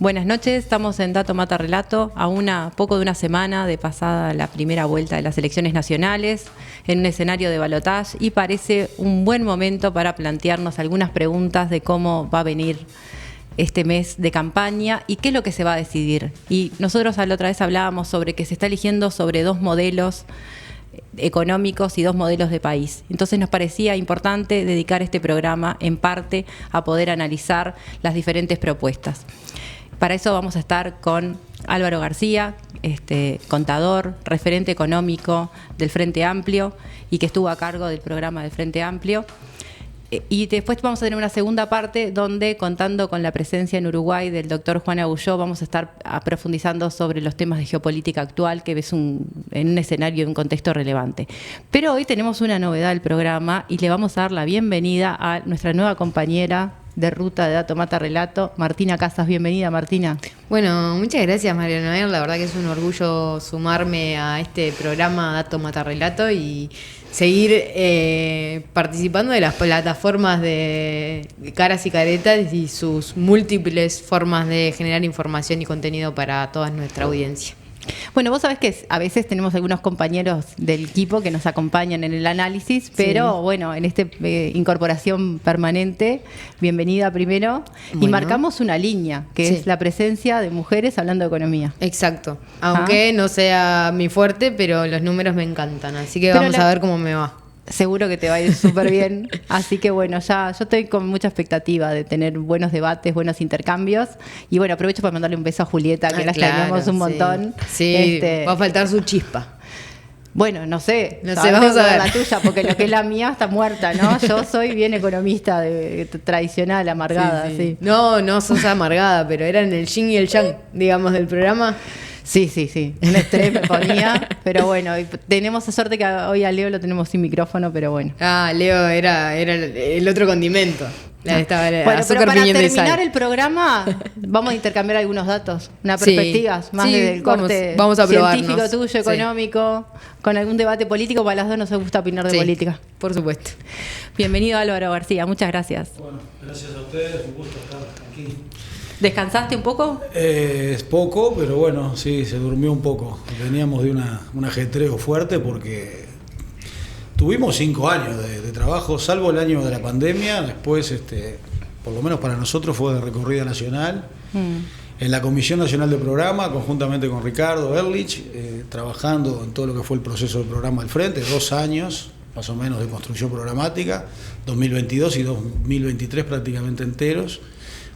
Buenas noches, estamos en Dato Mata Relato, a poco de una semana de pasada la primera vuelta de las elecciones nacionales, en un escenario de balotaje, y parece un buen momento para plantearnos algunas preguntas de cómo va a venir este mes de campaña y qué es lo que se va a decidir. Y nosotros la otra vez hablábamos sobre que se está eligiendo sobre dos modelos económicos y dos modelos de país. Entonces nos parecía importante dedicar este programa en parte a poder analizar las diferentes propuestas. Para eso vamos a estar con Álvaro García, contador, referente económico del Frente Amplio y que estuvo a cargo del programa del Frente Amplio. Y después vamos a tener una segunda parte donde, contando con la presencia en Uruguay del doctor Juan Agulló, vamos a estar profundizando sobre los temas de geopolítica actual, que ves en un escenario y un contexto relevante. Pero hoy tenemos una novedad del programa y le vamos a dar la bienvenida a nuestra nueva compañera de ruta de Dato Mata Relato, Martina Casas. Bienvenida, Martina. Bueno, muchas gracias, María Noel. La verdad que es un orgullo sumarme a este programa Dato Mata Relato y seguir participando de las plataformas de Caras y Caretas y sus múltiples formas de generar información y contenido para toda nuestra audiencia. Bueno, vos sabés que a veces tenemos algunos compañeros del equipo que nos acompañan en el análisis, pero sí, bueno, en esta incorporación permanente, bienvenida primero, bueno, y marcamos una línea, que sí, es la presencia de mujeres hablando de economía. Exacto, aunque no sea mi fuerte, pero los números me encantan, así que vamos a ver cómo me va. Seguro que te va a ir súper bien, así que bueno, ya yo estoy con mucha expectativa de tener buenos debates, buenos intercambios, y bueno, aprovecho para mandarle un beso a Julieta, que la extrañamos un montón. Sí, va a faltar su chispa. Bueno, no sé, vamos a ver la tuya, porque lo que es la mía está muerta, ¿no? Yo soy bien economista, tradicional, amargada, sí. No sos amargada, pero era en el yin y el yang, digamos, del programa. Sí, un estrés me ponía, pero bueno, tenemos la suerte que hoy a Leo lo tenemos sin micrófono, pero bueno. Leo era el otro condimento. Bueno, pero para terminar el programa vamos a intercambiar algunos datos, unas perspectivas, más desde el corte vamos a científico tuyo, económico, con algún debate político, para las dos nos gusta opinar de política. Por supuesto. Bienvenido, Álvaro García, muchas gracias. Bueno, gracias a ustedes, un gusto estar aquí. ¿Descansaste un poco? Es poco, pero bueno, sí, se durmió un poco. Veníamos de un ajetreo fuerte porque tuvimos 5 años de trabajo, salvo el año de la pandemia. Después, por lo menos para nosotros, fue de recorrida nacional. En la Comisión Nacional de Programa, conjuntamente con Ricardo Ehrlich, trabajando en todo lo que fue el proceso del programa del Frente, 2 años más o menos de construcción programática, 2022 y 2023 prácticamente enteros,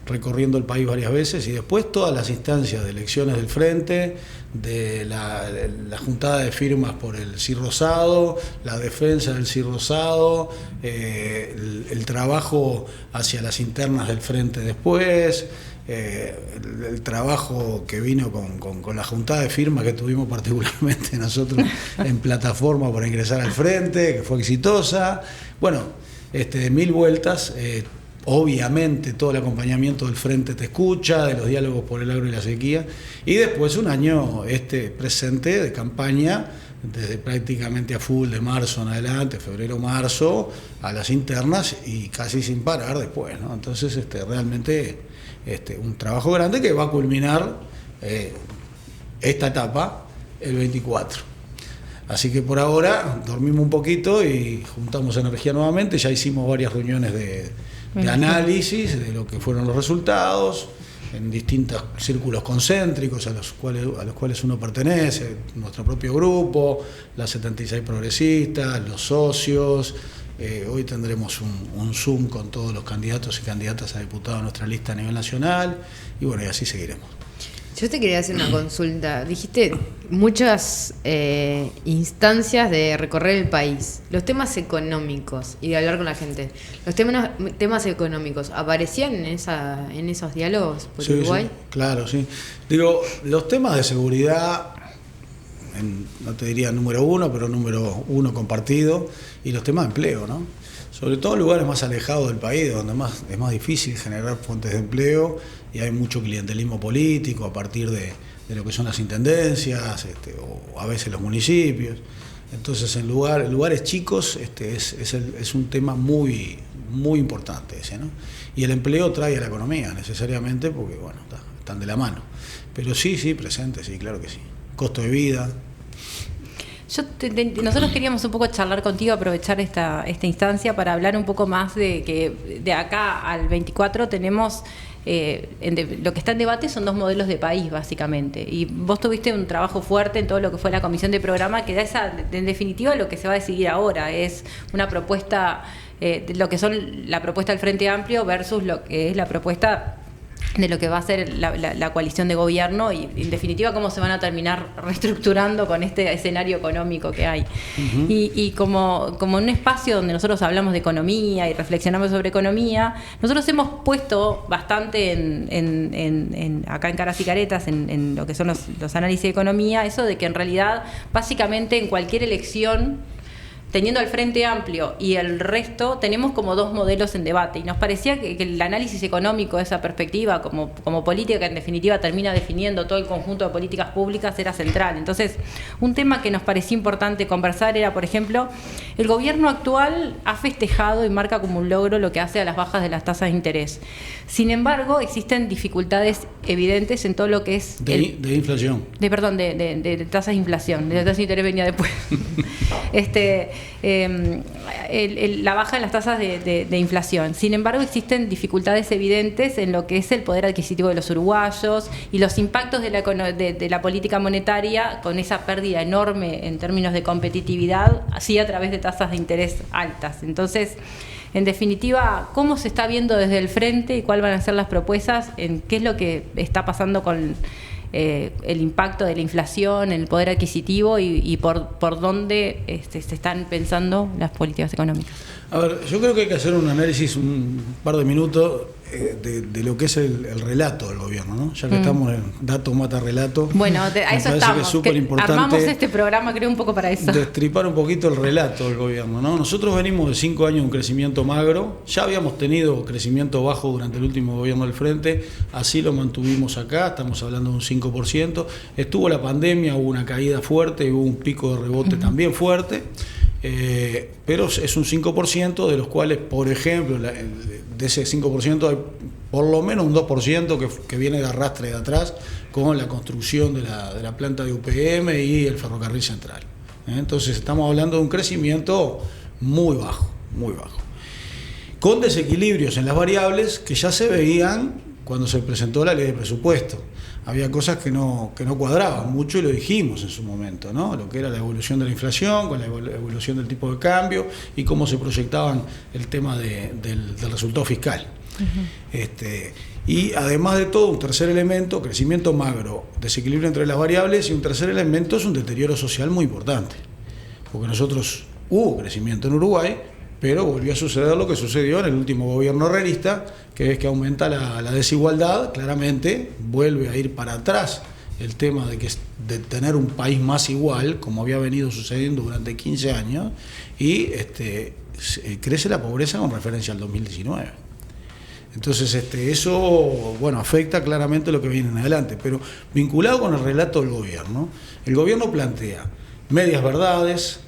recorriendo el país varias veces, y después todas las instancias de elecciones del Frente, de la juntada de firmas por el CIR Rosado, la defensa del CIR Rosado, el trabajo hacia las internas del Frente después, el trabajo que vino con la juntada de firmas que tuvimos particularmente nosotros en plataforma para ingresar al Frente, que fue exitosa. Bueno, 1000 vueltas. Obviamente todo el acompañamiento del Frente Te Escucha, de los diálogos por el agro y la sequía, y después un año presente de campaña, desde prácticamente a full de marzo en adelante, febrero-marzo, a las internas y casi sin parar después, ¿no? Entonces realmente un trabajo grande que va a culminar esta etapa el 24. Así que por ahora dormimos un poquito y juntamos energía nuevamente, ya hicimos varias reuniones de análisis de lo que fueron los resultados en distintos círculos concéntricos a los cuales uno pertenece, nuestro propio grupo, las 76 progresistas, los socios. Hoy tendremos un Zoom con todos los candidatos y candidatas a diputados de nuestra lista a nivel nacional, y bueno, y así seguiremos. Yo te quería hacer una consulta. Dijiste muchas instancias de recorrer el país. Los temas económicos y de hablar con la gente. ¿Los temas económicos aparecían en esos diálogos por Uruguay? Sí, claro, sí. Digo, los temas de seguridad, no te diría número 1, pero número 1 compartido, y los temas de empleo, ¿no? Sobre todo en lugares más alejados del país, donde es más difícil generar fuentes de empleo y hay mucho clientelismo político a partir de lo que son las intendencias, o a veces los municipios. Entonces, en lugares chicos es un tema muy, muy importante ese, ¿no? Y el empleo trae a la economía necesariamente, porque bueno, están de la mano. Pero sí, presente, sí, claro que sí. Costo de vida. Nosotros queríamos un poco charlar contigo, aprovechar esta instancia para hablar un poco más de que de acá al 24 tenemos... lo que está en debate son 2 modelos de país, básicamente. Y vos tuviste un trabajo fuerte en todo lo que fue la comisión de programa, que en definitiva lo que se va a decidir ahora es una propuesta, lo que son la propuesta del Frente Amplio versus lo que es la propuesta de lo que va a ser la coalición de gobierno y en definitiva cómo se van a terminar reestructurando con este escenario económico que hay. Y como un espacio donde nosotros hablamos de economía y reflexionamos sobre economía, nosotros hemos puesto bastante acá en Caras y Caretas, en lo que son los análisis de economía, eso de que en realidad básicamente en cualquier elección, teniendo el Frente Amplio y el resto, tenemos como 2 modelos en debate. Y nos parecía que el análisis económico de esa perspectiva, como política que en definitiva termina definiendo todo el conjunto de políticas públicas, era central. Entonces, un tema que nos parecía importante conversar era, por ejemplo, el gobierno actual ha festejado y marca como un logro lo que hace a las bajas de las tasas de interés. Sin embargo, existen dificultades evidentes en todo lo que es... De inflación. De tasas de inflación. De tasas de interés venía después. La baja en las tasas de inflación. Sin embargo, existen dificultades evidentes en lo que es el poder adquisitivo de los uruguayos y los impactos de la política monetaria con esa pérdida enorme en términos de competitividad, así a través de tasas de interés altas. Entonces, en definitiva, ¿cómo se está viendo desde el frente y cuáles van a ser las propuestas? En qué es lo que está pasando con el impacto de la inflación, el poder adquisitivo y por dónde se están pensando las políticas económicas. A ver, yo creo que hay que hacer un análisis, un par de minutos, de lo que es el relato del gobierno, ¿no? Ya que estamos en dato mata relato. Bueno, a eso estamos. Armamos este programa, creo, un poco para eso. Destripar un poquito el relato del gobierno, ¿no? Nosotros venimos de 5 años de un crecimiento magro, ya habíamos tenido crecimiento bajo durante el último gobierno del Frente, así lo mantuvimos acá, estamos hablando de un 5%. Estuvo la pandemia, hubo una caída fuerte, hubo un pico de rebote también fuerte. Pero es un 5% de los cuales, por ejemplo, de ese 5% hay por lo menos un 2% que viene de arrastre de atrás con la construcción de la planta de UPM y el ferrocarril central. Entonces estamos hablando de un crecimiento muy bajo, con desequilibrios en las variables que ya se veían cuando se presentó la ley de presupuesto. Había cosas que no cuadraban mucho y lo dijimos en su momento, ¿no? Lo que era la evolución de la inflación, con la evolución del tipo de cambio y cómo se proyectaban el tema del resultado fiscal. Y además de todo, un tercer elemento, crecimiento magro, desequilibrio entre las variables, y un tercer elemento es un deterioro social muy importante. Porque hubo crecimiento en Uruguay, pero volvió a suceder lo que sucedió en el último gobierno herrerista, que es que aumenta la desigualdad, claramente vuelve a ir para atrás el tema de tener un país más igual, como había venido sucediendo durante 15 años, y crece la pobreza con referencia al 2019. Entonces eso afecta claramente lo que viene en adelante, pero vinculado con el relato del gobierno, el gobierno plantea medias verdades,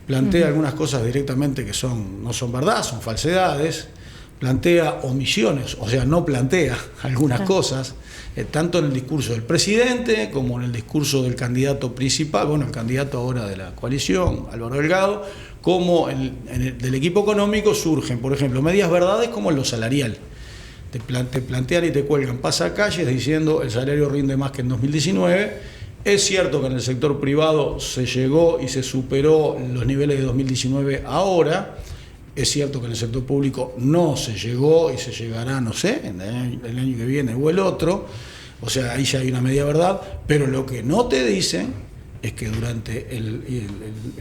plantea algunas cosas directamente que no son verdad, son falsedades, plantea omisiones, o sea, no plantea algunas cosas, tanto en el discurso del presidente como en el discurso del candidato principal, el candidato ahora de la coalición, Álvaro Delgado, como del equipo económico surgen, por ejemplo, medias verdades como en lo salarial. Te plantean y te cuelgan pasacalles diciendo el salario rinde más que en 2019. Es cierto que en el sector privado se llegó y se superó los niveles de 2019 ahora. Es cierto que en el sector público no se llegó y se llegará, no sé, en el año que viene o el otro. O sea, ahí ya hay una media verdad. Pero lo que no te dicen es que durante el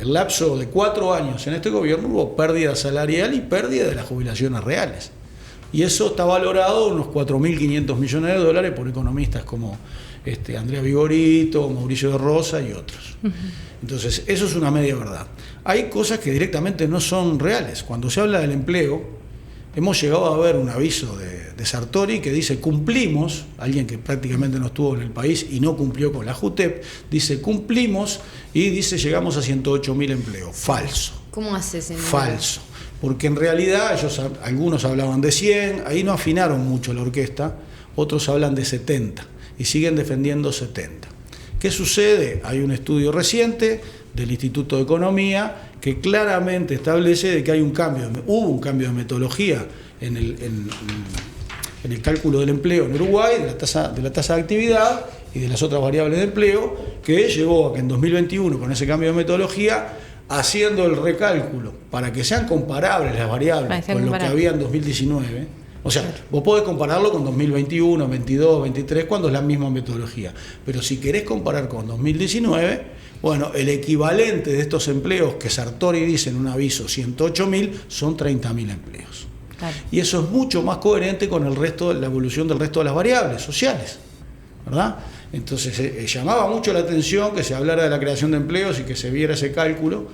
lapso de 4 años en este gobierno hubo pérdida salarial y pérdida de las jubilaciones reales. Y eso está valorado en unos 4.500 millones de dólares por economistas como Andrea Vigorito, Mauricio de Rosa y otros. Entonces, eso es una media verdad. Hay cosas que directamente no son reales. Cuando se habla del empleo, hemos llegado a ver un aviso de Sartori que dice cumplimos, alguien que prácticamente no estuvo en el país y no cumplió con la JUTEP, dice cumplimos y dice llegamos a 108.000 empleos. Falso. ¿Cómo hace ese número? Falso. Porque en realidad algunos hablaban de 100, ahí no afinaron mucho la orquesta. otros hablan de 70 y siguen defendiendo 70. ¿Qué sucede? Hay un estudio reciente del Instituto de Economía que claramente establece de que hay hubo un cambio de metodología en el cálculo del empleo en Uruguay, de la tasa de actividad y de las otras variables de empleo, que llevó a que en 2021, con ese cambio de metodología, haciendo el recálculo para que sean comparables las variables con lo que había en 2019, o sea, vos podés compararlo con 2021, 22, 23, cuando es la misma metodología, pero si querés comparar con 2019, bueno, el equivalente de estos empleos que Sartori dice en un aviso 108.000 son 30.000 empleos. Claro. Y eso es mucho más coherente con la evolución del resto de las variables sociales, ¿verdad? Entonces llamaba mucho la atención que se hablara de la creación de empleos y que se viera ese cálculo,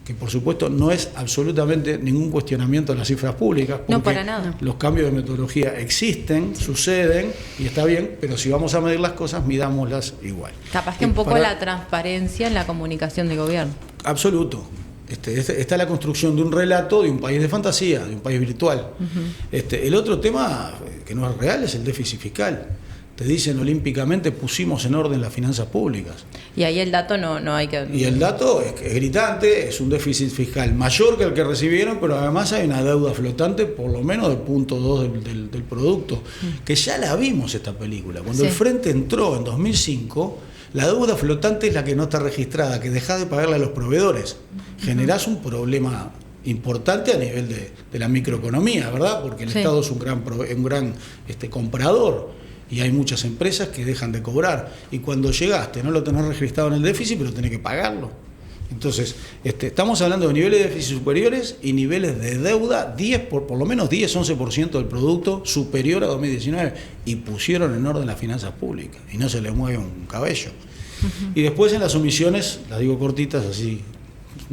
que por supuesto no es absolutamente ningún cuestionamiento de las cifras públicas, porque no, para nada. Los cambios de metodología existen, suceden y está bien, pero si vamos a medir las cosas, midámoslas igual. Capaz que un poco la transparencia en la comunicación del gobierno. Absoluto. Está la construcción de un relato de un país de fantasía, de un país virtual. El otro tema que no es real es el déficit fiscal. Te dicen olímpicamente pusimos en orden las finanzas públicas. Y ahí el dato no hay que... Y el dato es gritante, es un déficit fiscal mayor que el que recibieron, pero además hay una deuda flotante por lo menos del 0.2 del producto, que ya la vimos esta película. Cuando el Frente entró en 2005, la deuda flotante es la que no está registrada, que dejás de pagarle a los proveedores. Generás un problema importante a nivel de la microeconomía, ¿verdad? Porque el Estado es un gran comprador. Y hay muchas empresas que dejan de cobrar. Y cuando llegaste, no lo tenés registrado en el déficit, pero tenés que pagarlo. Entonces, estamos hablando de niveles de déficit superiores y niveles de deuda, por lo menos 10-11% del producto superior a 2019. Y pusieron en orden las finanzas públicas. Y no se les mueve un cabello. Y después en las omisiones, las digo cortitas así,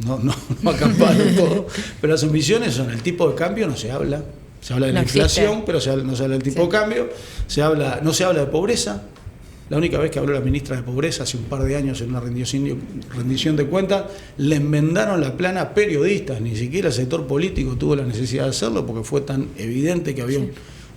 no acamparon todo, pero las omisiones son el tipo de cambio, no se habla. Se habla de la inflación, pero no se habla del tipo de cambio. No se habla de pobreza. La única vez que habló la ministra de Pobreza hace un par de años en una rendición de cuentas, le enmendaron la plana a periodistas. Ni siquiera el sector político tuvo la necesidad de hacerlo porque fue tan evidente que había un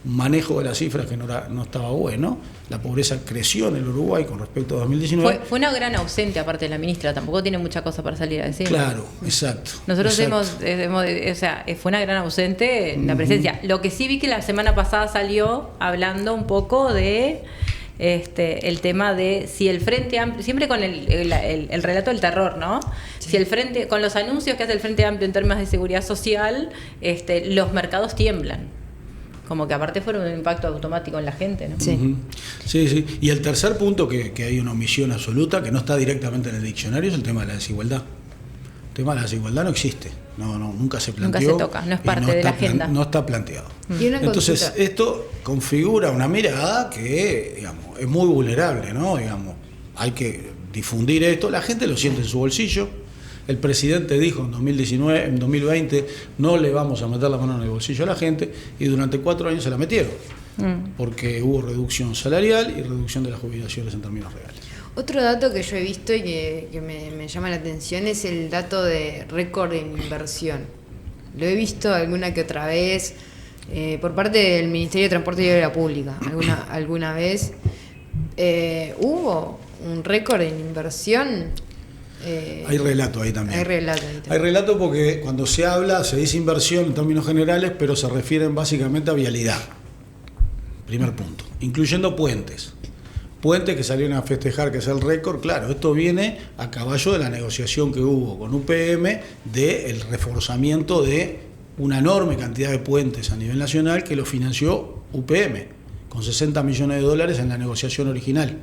manejo de las cifras que no estaba bueno. La pobreza creció en el Uruguay con respecto a 2019. Fue una gran ausente aparte de la ministra, tampoco tiene mucha cosa para salir a decir. Claro, exacto. Nosotros fue una gran ausente en la presencia. Lo que sí vi que la semana pasada salió hablando un poco de el tema de si el Frente Amplio, siempre con el relato del terror, ¿no? Sí. Si el Frente, con los anuncios que hace el Frente Amplio en términos de seguridad social, los mercados tiemblan. Como que aparte fueron un impacto automático en la gente, ¿no? Sí. Sí. Y el tercer punto, que hay una omisión absoluta, que no está directamente en el diccionario, es el tema de la desigualdad. El tema de la desigualdad no existe. Nunca se planteó. Nunca se toca, no es parte de la agenda. No está planteado. Entonces, esto configura una mirada que, digamos, es muy vulnerable, ¿no? Digamos, hay que difundir esto. La gente lo siente en su bolsillo. El presidente dijo en 2020, no le vamos a meter la mano en el bolsillo a la gente, y durante 4 años se la metieron, porque hubo reducción salarial y reducción de las jubilaciones en términos reales. Otro dato que yo he visto y que me llama la atención es el dato de récord en inversión. Lo he visto alguna que otra vez por parte del Ministerio de Transporte y Obra Pública. Alguna vez hubo un récord en inversión. Hay relato ahí también. Hay relato porque cuando se dice inversión en términos generales, pero se refieren básicamente a vialidad. Primer punto. Incluyendo puentes. Puentes que salieron a festejar que es el récord. Claro, esto viene a caballo de la negociación que hubo con UPM del reforzamiento de una enorme cantidad de puentes a nivel nacional que lo financió UPM, con $60 millones en la negociación original,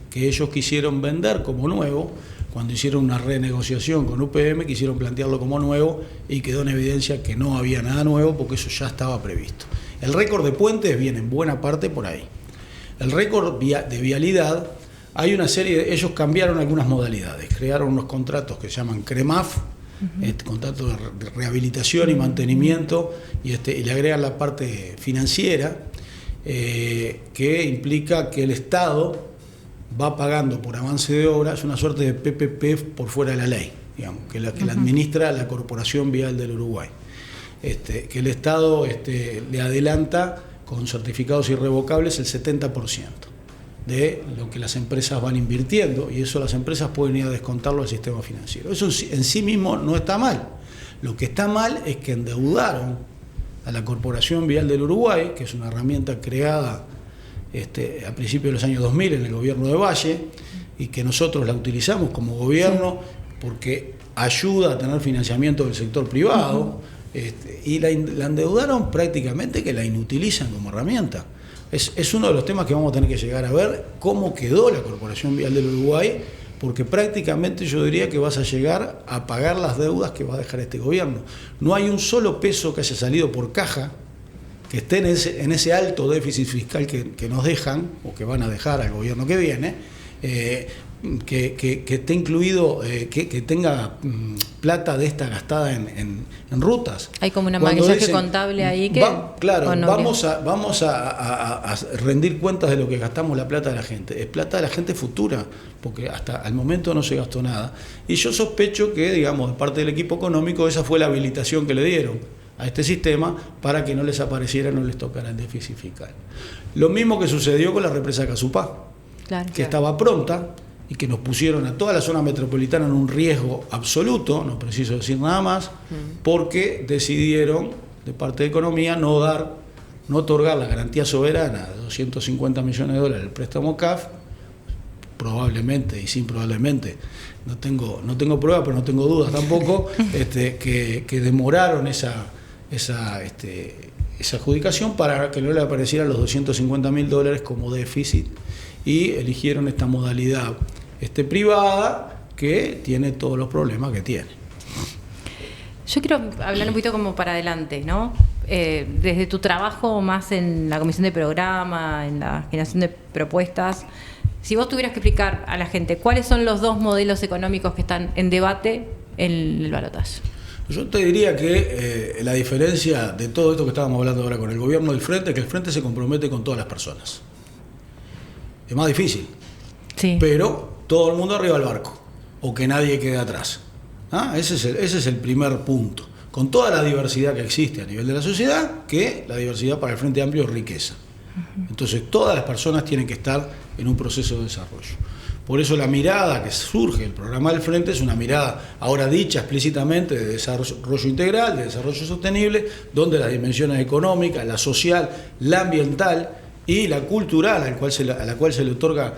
que ellos quisieron vender como nuevo. Cuando hicieron una renegociación con UPM, quisieron plantearlo como nuevo y quedó en evidencia que no había nada nuevo porque eso ya estaba previsto. El récord de puentes viene en buena parte por ahí. El récord de vialidad, hay una serie, ellos cambiaron algunas modalidades, crearon unos contratos que se llaman CREMAF, contratos de rehabilitación y mantenimiento, y le agregan la parte financiera, que implica que el Estado va pagando por avance de obra, es una suerte de PPP por fuera de la ley, digamos, que la administra la Corporación Vial del Uruguay. Que el Estado le adelanta con certificados irrevocables el 70% de lo que las empresas van invirtiendo, y eso las empresas pueden ir a descontarlo al sistema financiero. Eso en sí mismo no está mal. Lo que está mal es que endeudaron a la Corporación Vial del Uruguay, que es una herramienta creada a principios de los años 2000 en el gobierno de Valle, y que nosotros la utilizamos como gobierno porque ayuda a tener financiamiento del sector privado, y la endeudaron prácticamente, que la inutilizan como herramienta. Es uno de los temas que vamos a tener que llegar a ver, cómo quedó la Corporación Vial del Uruguay, porque prácticamente yo diría que vas a llegar a pagar las deudas que va a dejar este gobierno. No hay un solo peso que haya salido por caja que esté en ese alto déficit fiscal que nos dejan, o que van a dejar al gobierno que viene, que esté incluido, que tenga plata de esta gastada en rutas. Hay como una maquillaje contable ahí que... Claro, vamos a rendir cuentas de lo que gastamos la plata de la gente. Es plata de la gente futura, porque hasta al momento no se gastó nada. Y yo sospecho que, digamos, de parte del equipo económico, esa fue la habilitación que le dieron a este sistema para que no les apareciera, no les tocara el déficit fiscal. Lo mismo que sucedió con la represa Casupá, que estaba pronta, y que nos pusieron a toda la zona metropolitana en un riesgo absoluto, no preciso decir nada más, porque decidieron, de parte de Economía, no otorgar la garantía soberana de 250 millones de dólares del préstamo CAF, probablemente, y sin probablemente, no tengo pruebas, pero no tengo dudas tampoco, que demoraron esa adjudicación para que no le aparecieran los 250 mil dólares como déficit, y eligieron esta modalidad privada, que tiene todos los problemas que tiene. Yo quiero hablar un poquito como para adelante, ¿no? Desde tu trabajo más en la comisión de programa, en la generación de propuestas, si vos tuvieras que explicar a la gente cuáles son los dos modelos económicos que están en debate en el balotaje. Yo te diría que la diferencia de todo esto que estábamos hablando ahora con el gobierno del Frente es que el Frente se compromete con todas las personas. Es más difícil, pero todo el mundo arriba del barco, o que nadie quede atrás. Ese es el primer punto. Con toda la diversidad que existe a nivel de la sociedad, que la diversidad para el Frente Amplio es riqueza. Entonces todas las personas tienen que estar en un proceso de desarrollo. Por eso la mirada que surge del programa del Frente es una mirada ahora dicha explícitamente de desarrollo integral, de desarrollo sostenible, donde las dimensiones económicas, la social, la ambiental y la cultural, a la cual se le otorga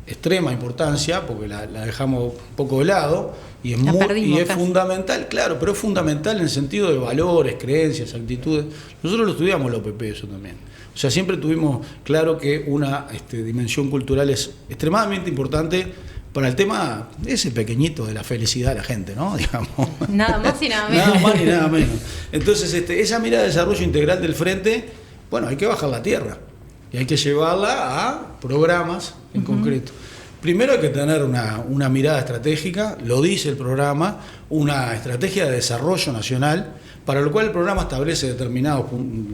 extrema importancia, porque la dejamos un poco de lado, y es fundamental, claro, pero es fundamental en el sentido de valores, creencias, actitudes. Nosotros lo estudiamos en la OPP, eso también. O sea, siempre tuvimos claro que una dimensión cultural es extremadamente importante para el tema ese pequeñito de la felicidad de la gente, ¿no? Digamos. Nada más y nada menos. Nada más y nada menos. Entonces, esa mirada de desarrollo integral del Frente, bueno, hay que bajar la tierra y hay que llevarla a programas en concreto. Primero hay que tener una mirada estratégica, lo dice el programa, una estrategia de desarrollo nacional, para lo cual el programa establece determinados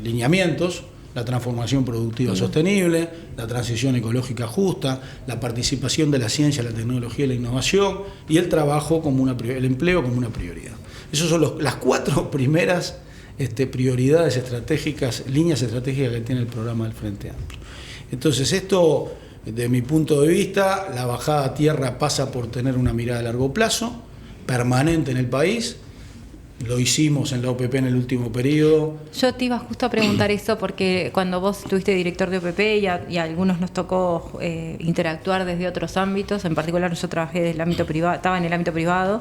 lineamientos: la transformación productiva sostenible, la transición ecológica justa, la participación de la ciencia, la tecnología y la innovación, y el trabajo el empleo como una prioridad. Esas son las 4 primeras prioridades estratégicas, líneas estratégicas que tiene el programa del Frente Amplio. Entonces esto, de mi punto de vista, la bajada a tierra pasa por tener una mirada a largo plazo, permanente en el país. Lo hicimos en la OPP en el último periodo. Yo te iba justo a preguntar eso, porque cuando vos estuviste director de OPP y a algunos nos tocó interactuar desde otros ámbitos, en particular yo trabajé desde el ámbito privado, estaba en el ámbito privado,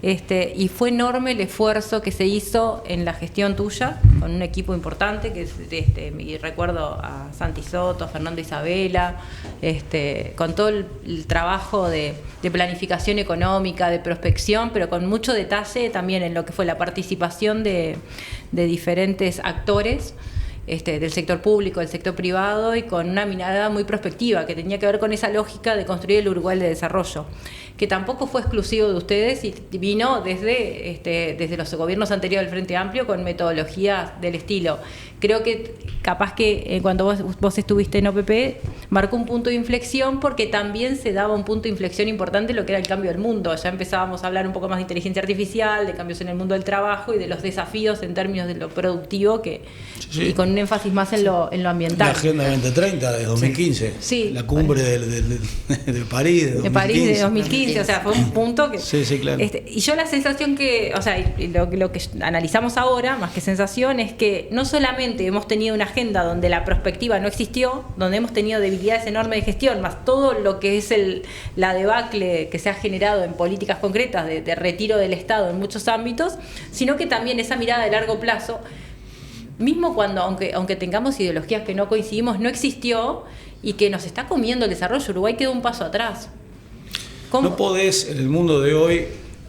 y fue enorme el esfuerzo que se hizo en la gestión tuya, con un equipo importante, que y recuerdo a Santi Soto, a Fernando Isabela, con todo el trabajo de planificación económica, de prospección, pero con mucho detalle también en lo que fue la participación de diferentes actores del sector público, del sector privado, y con una mirada muy prospectiva que tenía que ver con esa lógica de construir el Uruguay de desarrollo, que tampoco fue exclusivo de ustedes y vino desde los gobiernos anteriores del Frente Amplio, con metodologías del estilo, creo que capaz que cuando vos estuviste en OPP marcó un punto de inflexión, porque también se daba un punto de inflexión importante en lo que era el cambio del mundo. Ya empezábamos a hablar un poco más de inteligencia artificial, de cambios en el mundo del trabajo y de los desafíos en términos de lo productivo, y con un énfasis más en lo ambiental. La Agenda 2030 de 2015, sí. La cumbre de París de 2015. De París de 2015, o sea, fue un punto que... Sí, claro. Y yo la sensación que, o sea, lo que analizamos ahora, más que sensación, es que no solamente hemos tenido una agenda donde la prospectiva no existió, donde hemos tenido debilidades enormes de gestión, más todo lo que es la debacle que se ha generado en políticas concretas de retiro del Estado en muchos ámbitos, sino que también esa mirada de largo plazo, mismo cuando, aunque tengamos ideologías que no coincidimos, no existió, y que nos está comiendo el desarrollo. Uruguay quedó un paso atrás. ¿Cómo? No podés, en el mundo de hoy,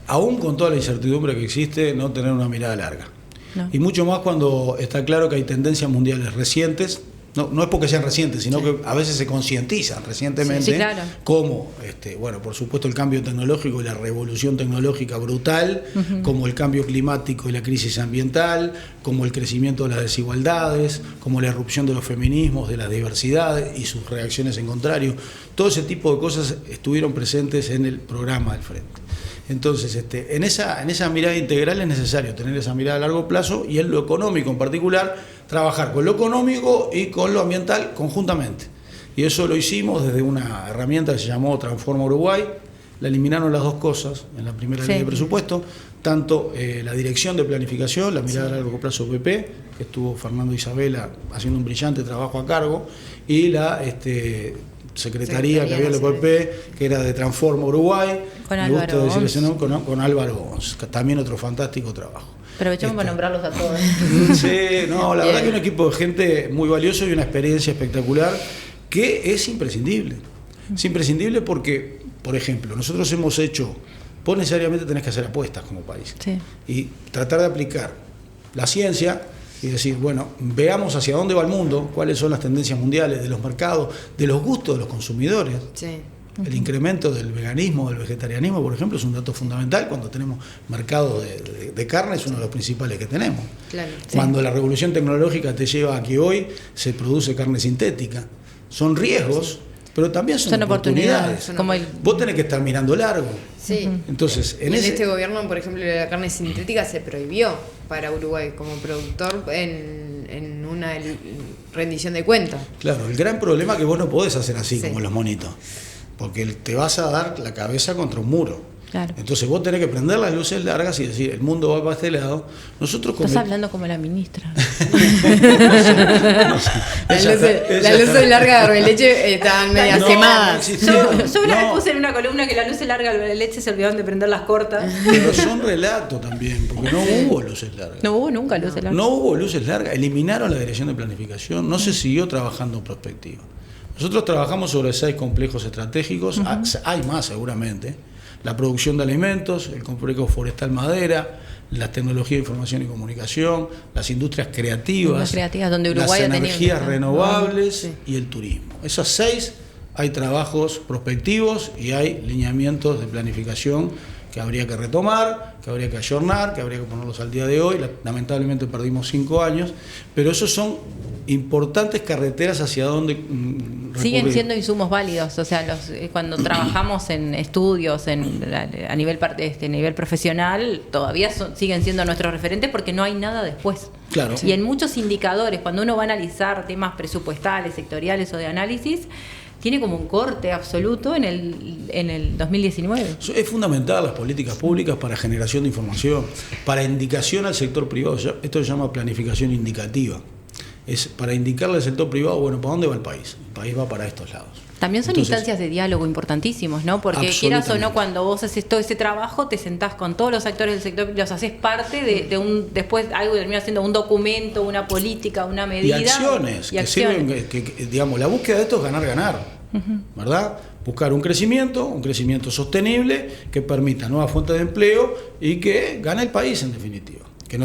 aún con toda la incertidumbre que existe, no tener una mirada larga. No. Y mucho más cuando está claro que hay tendencias mundiales recientes. No es porque sean recientes, sino que a veces se concientizan recientemente, claro. como, bueno, por supuesto el cambio tecnológico y la revolución tecnológica brutal, como el cambio climático y la crisis ambiental, como el crecimiento de las desigualdades, como la irrupción de los feminismos, de las diversidades y sus reacciones en contrario. Todo ese tipo de cosas estuvieron presentes en el programa del Frente. Entonces, en esa mirada integral es necesario tener esa mirada a largo plazo, y en lo económico en particular, trabajar con lo económico y con lo ambiental conjuntamente. Y eso lo hicimos desde una herramienta que se llamó Transforma Uruguay. La eliminaron las dos cosas en la primera ley de presupuesto, tanto la dirección de planificación, la mirada a largo plazo OPP, que estuvo Fernando Isabela haciendo un brillante trabajo a cargo, y la secretaría que había en el OPP, que era de Transforma Uruguay, con Álvaro Ons. Con Álvaro Ons, también otro fantástico trabajo. Aprovechamos para nombrarlos a todos. Sí, no, la verdad que un equipo de gente muy valioso y una experiencia espectacular que es imprescindible. Es imprescindible porque, por ejemplo, nosotros hemos hecho, vos necesariamente tenés que hacer apuestas como país, y tratar de aplicar la ciencia y decir, bueno, veamos hacia dónde va el mundo, cuáles son las tendencias mundiales de los mercados, de los gustos de los consumidores. Sí. El incremento del veganismo, del vegetarianismo, por ejemplo, es un dato fundamental. Cuando tenemos mercado de carne, es uno de los principales que tenemos. Claro, Cuando la revolución tecnológica te lleva a que hoy se produce carne sintética. Son riesgos, pero también son oportunidades. Vos tenés que estar mirando largo. Sí. Entonces, en este gobierno, por ejemplo, la carne sintética se prohibió para Uruguay como productor en una rendición de cuentas. Claro, el gran problema es que vos no podés hacer así como los monitos, porque te vas a dar la cabeza contra un muro. Claro. Entonces vos tenés que prender las luces largas y decir, el mundo va para este lado. Nosotros Estás hablando como la ministra. Las luces largas de Arbeleche estaban medio quemadas. Yo una vez puse en una columna que las luces largas de Arbeleche se olvidaron de prender las cortas. Pero son relatos también, porque no hubo luces largas. No hubo nunca luces largas. No hubo luces largas. Eliminaron la dirección de planificación. No se siguió trabajando en prospectiva. Nosotros trabajamos sobre 6 complejos estratégicos. Hay más seguramente. La producción de alimentos, el complejo forestal madera, la tecnología de información y comunicación, las industrias creativas, donde Uruguay las energías renovables y el turismo. Esas 6 hay trabajos prospectivos y hay lineamientos de planificación que habría que retomar, que habría que ayornar, que habría que ponerlos al día de hoy. Lamentablemente perdimos 5 años, pero esos son importantes carreteras hacia donde siguen siendo insumos válidos. O sea, cuando trabajamos en estudios a nivel profesional, todavía siguen siendo nuestros referentes, porque no hay nada después. Claro. Y en muchos indicadores, cuando uno va a analizar temas presupuestales, sectoriales o de análisis, tiene como un corte absoluto en el 2019. Es fundamental las políticas públicas para generación de información, para indicación al sector privado. Esto se llama planificación indicativa. Es para indicarle al sector privado, bueno, ¿para dónde va el país? El país va para estos lados. También son instancias de diálogo importantísimos, ¿no? Porque quieras o no, cuando vos haces todo ese trabajo, te sentás con todos los actores del sector, los haces parte de un, después algo termina siendo un documento, una política, una medida. Y acciones, que sirven, digamos, la búsqueda de esto es ganar, ¿verdad? Buscar un crecimiento sostenible que permita nuevas fuentes de empleo y que gane el país, en definitiva. Que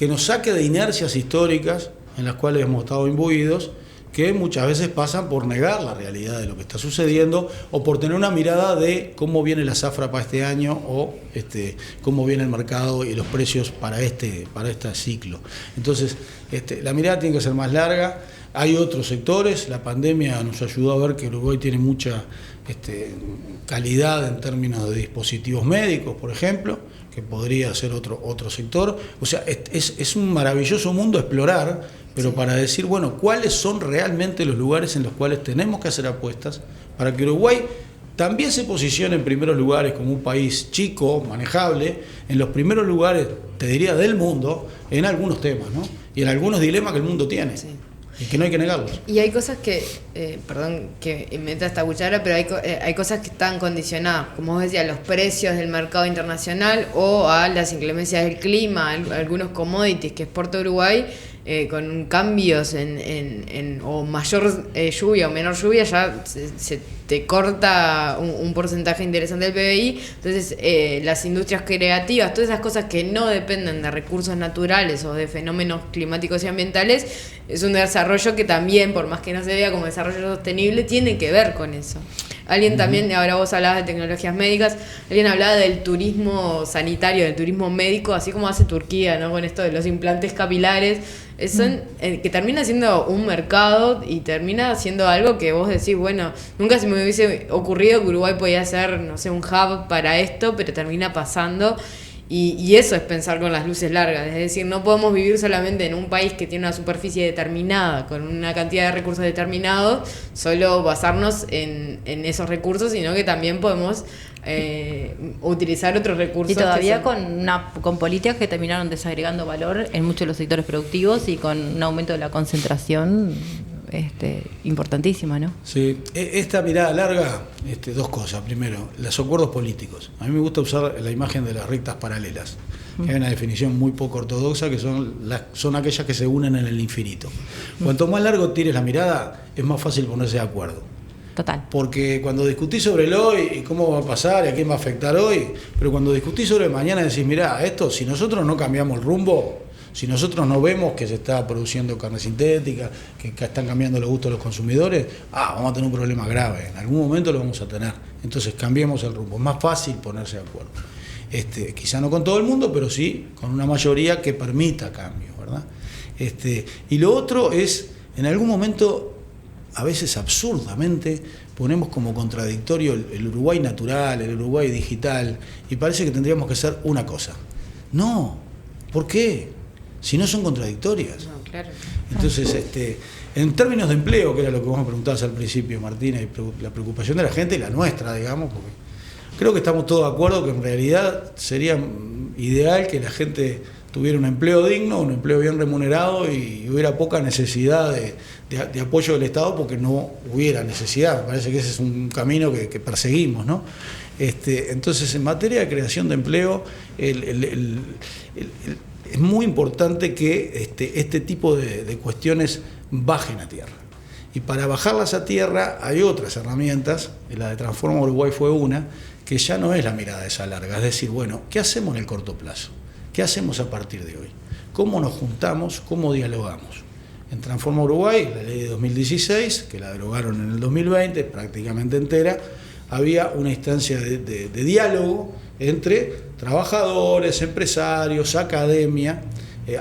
nos saque de inercias históricas en las cuales hemos estado imbuidos que muchas veces pasan por negar la realidad de lo que está sucediendo o por tener una mirada de cómo viene la zafra para este año o cómo viene el mercado y los precios para este ciclo. Entonces, la mirada tiene que ser más larga. Hay otros sectores, la pandemia nos ayudó a ver que Uruguay tiene mucha calidad en términos de dispositivos médicos, por ejemplo, que podría ser otro sector. O sea, es un maravilloso mundo a explorar, pero para decir, bueno, cuáles son realmente los lugares en los cuales tenemos que hacer apuestas para que Uruguay también se posicione en primeros lugares como un país chico, manejable, en los primeros lugares, te diría, del mundo, en algunos temas, ¿no? Y en algunos dilemas que el mundo tiene. Sí. Y que no hay que negarlos. Y hay cosas que, perdón que meta esta cuchara, pero hay cosas que están condicionadas, como vos decías, a los precios del mercado internacional o a las inclemencias del clima, algunos commodities que exporta Uruguay, con cambios o mayor lluvia o menor lluvia, ya se te corta un porcentaje interesante del PBI. Entonces, las industrias creativas, todas esas cosas que no dependen de recursos naturales o de fenómenos climáticos y ambientales, es un desarrollo que también, por más que no se vea como desarrollo sostenible, tiene que ver con eso. Alguien también, ahora vos hablabas de tecnologías médicas, alguien hablaba del turismo sanitario, del turismo médico, así como hace Turquía, ¿no? Con esto de los implantes capilares, que termina siendo un mercado y termina siendo algo que vos decís, bueno, nunca se me hubiese ocurrido que Uruguay podía ser, no sé, un hub para esto, pero termina pasando. Y eso es pensar con las luces largas, es decir, no podemos vivir solamente en un país que tiene una superficie determinada, con una cantidad de recursos determinados, solo basarnos en esos recursos, sino que también podemos utilizar otros recursos. Y todavía con políticas que terminaron desagregando valor en muchos de los sectores productivos y con un aumento de la concentración importantísima, ¿no? Sí, esta mirada larga, dos cosas. Primero, los acuerdos políticos. A mí me gusta usar la imagen de las rectas paralelas. Hay una definición muy poco ortodoxa que son aquellas que se unen en el infinito. Cuanto más largo tires la mirada, es más fácil ponerse de acuerdo. Total. Porque cuando discutís sobre el hoy y cómo va a pasar y a quién va a afectar hoy, pero cuando discutís sobre el mañana decís, mirá, si nosotros no cambiamos el rumbo, si nosotros no vemos que se está produciendo carne sintética, que están cambiando los gustos de los consumidores, vamos a tener un problema grave, en algún momento lo vamos a tener. Entonces cambiemos el rumbo, es más fácil ponerse de acuerdo. Quizá no con todo el mundo, pero sí con una mayoría que permita cambios, ¿verdad? Y lo otro es, en algún momento, a veces absurdamente, ponemos como contradictorio el Uruguay natural, el Uruguay digital, y parece que tendríamos que hacer una cosa. No, ¿por qué? Si no son contradictorias. No, claro. Entonces, en términos de empleo, que era lo que vos me preguntabas al principio, Martina, y la preocupación de la gente y la nuestra, digamos, porque creo que estamos todos de acuerdo que en realidad sería ideal que la gente tuviera un empleo digno, un empleo bien remunerado y hubiera poca necesidad de apoyo del Estado porque no hubiera necesidad. Me parece que ese es un camino que perseguimos, ¿no? Entonces, en materia de creación de empleo, es muy importante que este tipo de cuestiones bajen a tierra. Y para bajarlas a tierra hay otras herramientas, la de Transforma Uruguay fue una, que ya no es la mirada esa larga, es decir, bueno, ¿qué hacemos en el corto plazo? ¿Qué hacemos a partir de hoy? ¿Cómo nos juntamos? ¿Cómo dialogamos? En Transforma Uruguay, la ley de 2016, que la derogaron en el 2020, prácticamente entera, había una instancia de diálogo entre trabajadores, empresarios, academia.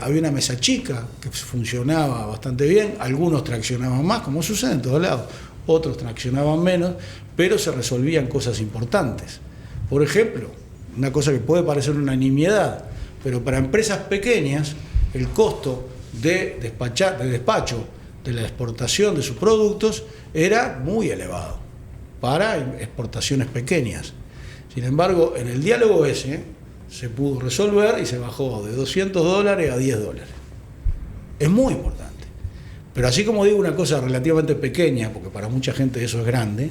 Había una mesa chica que funcionaba bastante bien, algunos traccionaban más, como sucede en todos lados, otros traccionaban menos, pero se resolvían cosas importantes. Por ejemplo, una cosa que puede parecer una nimiedad, pero para empresas pequeñas el costo de despacho de la exportación de sus productos era muy elevado para exportaciones pequeñas. Sin embargo, en el diálogo ese se pudo resolver y se bajó de $200 a $10. Es muy importante. Pero así como digo una cosa relativamente pequeña, porque para mucha gente eso es grande,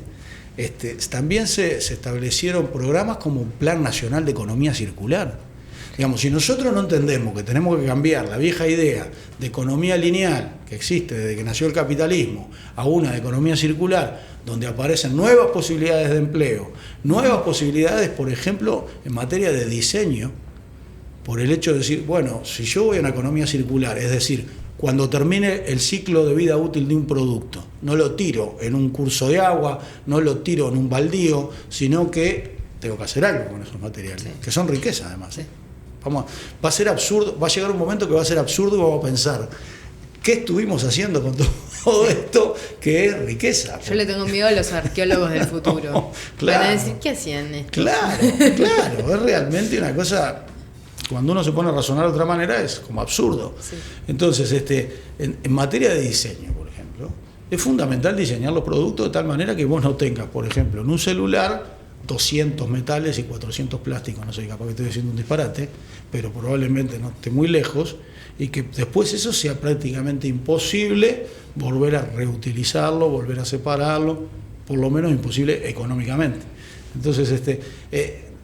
también se establecieron programas como un Plan Nacional de Economía Circular. Digamos, si nosotros no entendemos que tenemos que cambiar la vieja idea de economía lineal que existe desde que nació el capitalismo a una de economía circular, donde aparecen nuevas posibilidades de empleo, nuevas posibilidades, por ejemplo, en materia de diseño, por el hecho de decir, bueno, si yo voy a una economía circular, es decir, cuando termine el ciclo de vida útil de un producto. No lo tiro en un curso de agua, no lo tiro en un baldío, sino que tengo que hacer algo con esos materiales, que son riqueza además. Sí. Va a ser absurdo, va a llegar un momento que va a ser absurdo y vamos a pensar, ¿qué estuvimos haciendo con todo esto que es riqueza? Yo le tengo miedo a los arqueólogos del futuro. No, claro. Van a decir, ¿qué hacían esto? Claro, es realmente una cosa, cuando uno se pone a razonar de otra manera, es como absurdo. Sí. Entonces, en materia de diseño, por ejemplo, es fundamental diseñar los productos de tal manera que vos no tengas, por ejemplo, en un celular 200 metales y 400 plásticos, no sé, capaz que estoy diciendo un disparate, pero probablemente no esté muy lejos, y que después eso sea prácticamente imposible volver a reutilizarlo, volver a separarlo, por lo menos imposible económicamente. Entonces,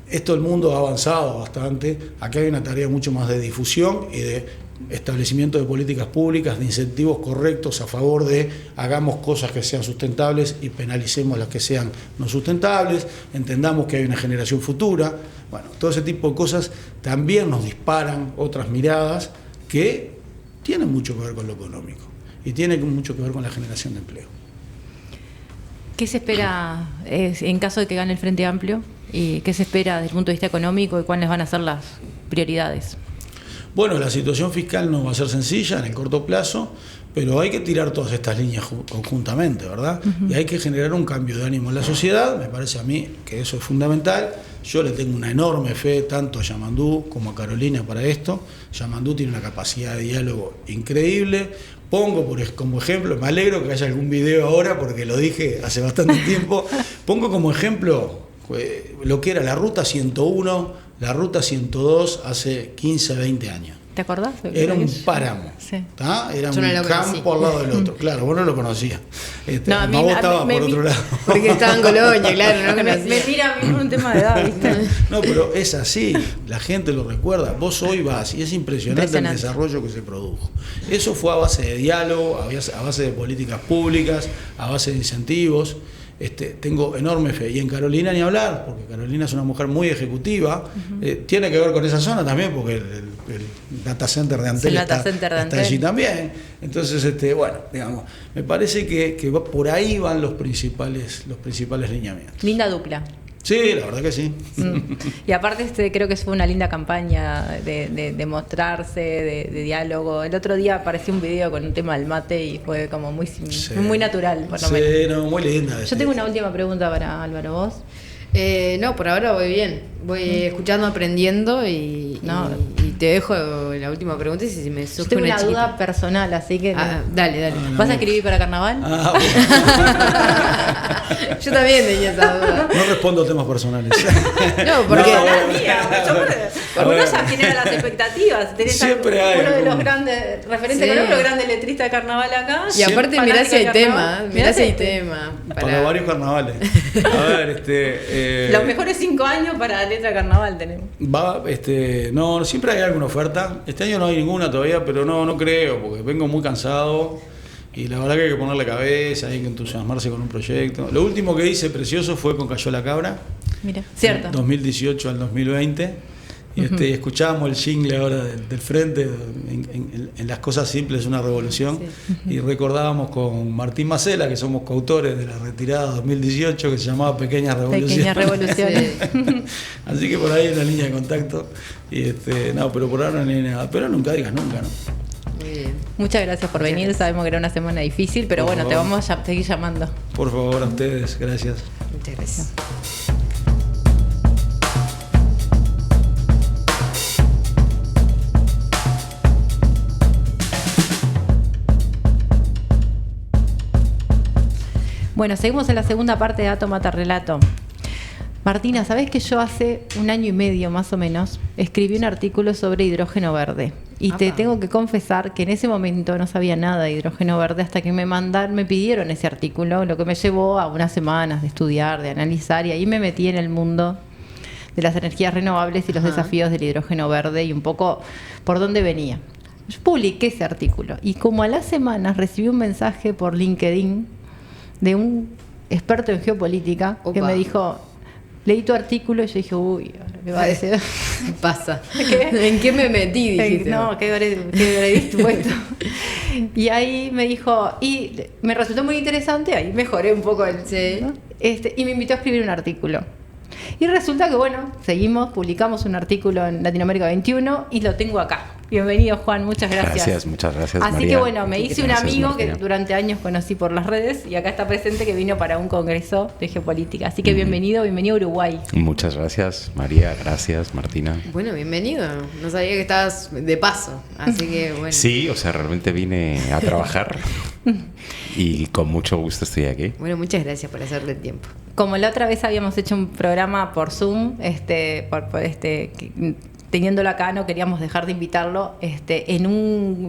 esto el mundo ha avanzado bastante, acá hay una tarea mucho más de difusión y de establecimiento de políticas públicas, de incentivos correctos a favor de hagamos cosas que sean sustentables y penalicemos las que sean no sustentables, entendamos que hay una generación futura. Bueno, todo ese tipo de cosas también nos disparan otras miradas que tienen mucho que ver con lo económico y tienen mucho que ver con la generación de empleo. ¿Qué se espera en caso de que gane el Frente Amplio? ¿Y qué se espera desde el punto de vista económico y cuáles van a ser las prioridades? Bueno, la situación fiscal no va a ser sencilla en el corto plazo, pero hay que tirar todas estas líneas conjuntamente, ¿verdad? Uh-huh. Y hay que generar un cambio de ánimo en la sociedad, me parece a mí que eso es fundamental. Yo le tengo una enorme fe tanto a Yamandú como a Carolina para esto. Yamandú tiene una capacidad de diálogo increíble. Pongo como ejemplo, me alegro que haya algún video ahora porque lo dije hace bastante tiempo, pongo como ejemplo lo que era la Ruta 101, la Ruta 102 hace 15, 20 años. ¿Te acordás? Era un páramo, sí. Era yo no un campo al lado del otro. Claro, vos no lo conocías. No, vos estabas por otro lado. Porque estaba en Colonia, claro, no me tira a mí un tema de edad, ¿viste? No, pero es así, la gente lo recuerda. Vos hoy vas y es impresionante el desarrollo que se produjo. Eso fue a base de diálogo, a base de políticas públicas, a base de incentivos. Tengo enorme fe. Y en Carolina ni hablar, porque Carolina es una mujer muy ejecutiva. Uh-huh. Tiene que ver con esa zona también, porque el data center de Antel está allí también. Entonces, bueno, digamos, me parece que por ahí van los principales lineamientos. Linda dupla. Sí, la verdad que sí. Y aparte creo que fue una linda campaña de mostrarse, de diálogo. El otro día apareció un video con un tema del mate y fue como muy natural, por lo menos. Sí, no, muy linda. Yo tengo una última pregunta para Álvaro, ¿vos? No, por ahora voy bien. Voy escuchando, aprendiendo y te dejo la última pregunta y si me surge tengo una chiquita duda personal, así que... Dale. ¿Vas a escribir para Carnaval? Bueno. Yo también tenía esa duda. No respondo temas personales. No, porque... Uno ya genera las expectativas. Tenés siempre hay uno de los grandes referentes con los grandes letristas de carnaval acá. Y aparte mirá si hay tema. Mirá si hay tema. Para varios carnavales. A ver, los mejores 5 años para letra carnaval tenemos. No, siempre hay alguna oferta. Este año no hay ninguna todavía, pero no creo, porque vengo muy cansado. Y la verdad que hay que ponerle cabeza, hay que entusiasmarse con un proyecto. Lo último que hice precioso fue con Cayó la Cabra. Mira, cierto. 2018 al 2020. Y escuchábamos el jingle ahora del frente, en Las Cosas Simples, una revolución. Sí. Y recordábamos con Martín Macela, que somos coautores de la retirada 2018, que se llamaba Pequeñas Revoluciones. Pequeñas Revoluciones. Así que por ahí hay una línea de contacto. Y no, pero por ahora no hay nada. Pero nunca digas nunca, ¿no? Muy bien. Muchas gracias por venir. Sabemos que era una semana difícil, pero bueno, te vamos a seguir llamando. Por favor, a ustedes. Gracias. Muchas gracias. Bueno, seguimos en la segunda parte de Dato Mata Relato. Martina, ¿sabés que yo hace 1 año y medio más o menos escribí un artículo sobre hidrógeno verde? Y te tengo que confesar que en ese momento no sabía nada de hidrógeno verde hasta que me pidieron ese artículo, lo que me llevó a unas semanas de estudiar, de analizar, y ahí me metí en el mundo de las energías renovables y los desafíos del hidrógeno verde y un poco por dónde venía. Yo publiqué ese artículo y como a las semanas recibí un mensaje por LinkedIn de un experto en geopolítica que me dijo, leí tu artículo y yo dije, uy, ¿qué va a decir? Pasa. ¿En qué me metí? Dijiste. No, ¿qué habré dispuesto? Y ahí me dijo, y me resultó muy interesante, ahí mejoré un poco Sí. ¿no? Y me invitó a escribir un artículo. Y resulta que, bueno, seguimos, publicamos un artículo en Latinoamérica 21 y lo tengo acá. Bienvenido, Juan, muchas gracias. Muchas gracias, Así María. que, bueno, me hice un Gracias, amigo Martina. que durante años conocí por las redes y acá está presente, que vino para un congreso de geopolítica. Así que bienvenido a Uruguay. Muchas gracias, María. Gracias, Martina. Bueno, bienvenido. No sabía que estabas de paso, así que bueno. Sí, o sea, realmente vine a trabajar y con mucho gusto estoy aquí. Bueno, muchas gracias por hacerte tiempo. Como la otra vez habíamos hecho un programa por Zoom, teniéndolo acá, no queríamos dejar de invitarlo,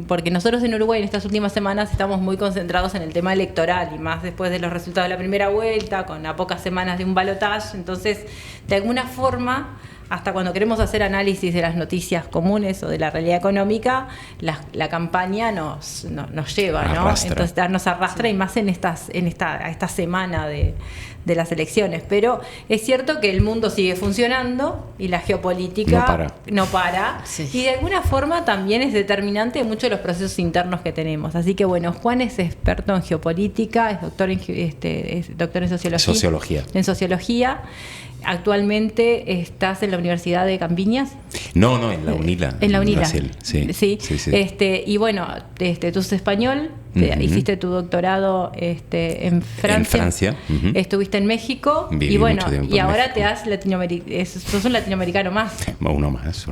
porque nosotros en Uruguay en estas últimas semanas estamos muy concentrados en el tema electoral y más después de los resultados de la primera vuelta, con a pocas semanas de un balotaje. Entonces, de alguna forma, hasta cuando queremos hacer análisis de las noticias comunes o de la realidad económica, la campaña nos lleva, ¿no? Arrastra. Entonces nos arrastra, y más en esta semana de las elecciones. Pero es cierto que el mundo sigue funcionando y la geopolítica no para. Sí. Y de alguna forma también es determinante de muchos de los procesos internos que tenemos. Así que, bueno, Juan es experto en geopolítica, es doctor en sociología. En sociología. Actualmente estás en la Universidad de Campiñas. No, en la UNILA. En la UNILA. Brasil, sí. Sí. Y bueno, tú sos español, hiciste tu doctorado en Francia. En Francia. Estuviste en México. Viví y bueno, mucho tiempo y en ahora México. sos un latinoamericano más. Uno más.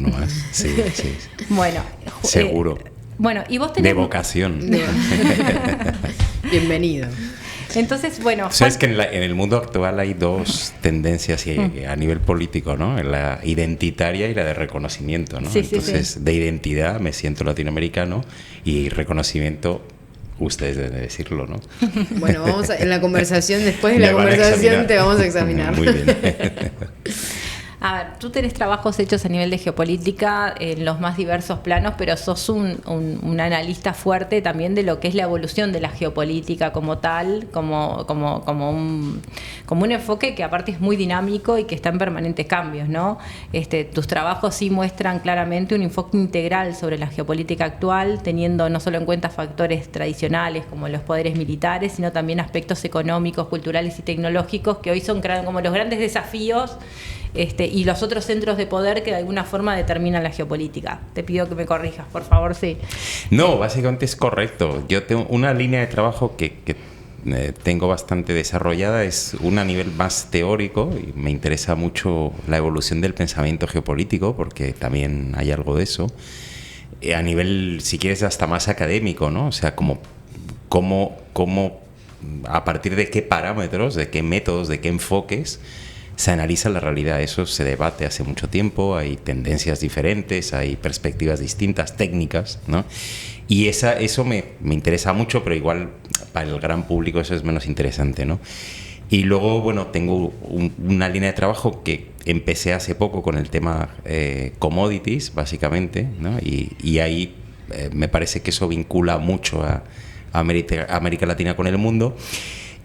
Sí. Bueno. Seguro. Bueno, y vos tenés... De vocación. Bienvenido. Entonces, bueno... Sabes que en el mundo actual hay dos tendencias a nivel político, ¿no? La identitaria y la de reconocimiento, ¿no? Sí, Entonces, sí. de identidad me siento latinoamericano y reconocimiento, ustedes deben decirlo, ¿no? Bueno, en la conversación, después de la Me van a conversación examinar. te vamos a examinar. Muy bien. A ver, tú tenés trabajos hechos a nivel de geopolítica en los más diversos planos, pero sos un analista fuerte también de lo que es la evolución de la geopolítica como tal, como un enfoque que aparte es muy dinámico y que está en permanentes cambios, ¿no? Tus trabajos sí muestran claramente un enfoque integral sobre la geopolítica actual, teniendo no solo en cuenta factores tradicionales como los poderes militares, sino también aspectos económicos, culturales y tecnológicos que hoy son como los grandes desafíos y los otros centros de poder que de alguna forma determinan la geopolítica. Te pido que me corrijas, por favor, sí. No, básicamente es correcto. Yo tengo una línea de trabajo que tengo bastante desarrollada, es una a nivel más teórico y me interesa mucho la evolución del pensamiento geopolítico porque también hay algo de eso. A nivel, si quieres, hasta más académico, ¿no? O sea, cómo a partir de qué parámetros, de qué métodos, de qué enfoques se analiza la realidad. Eso se debate hace mucho tiempo, hay tendencias diferentes, hay perspectivas distintas, técnicas, ¿no? Y eso me interesa mucho, pero igual para el gran público eso es menos interesante, ¿no? Y luego, bueno, tengo una línea de trabajo que empecé hace poco con el tema commodities, básicamente, ¿no? Y ahí me parece que eso vincula mucho a América Latina con el mundo.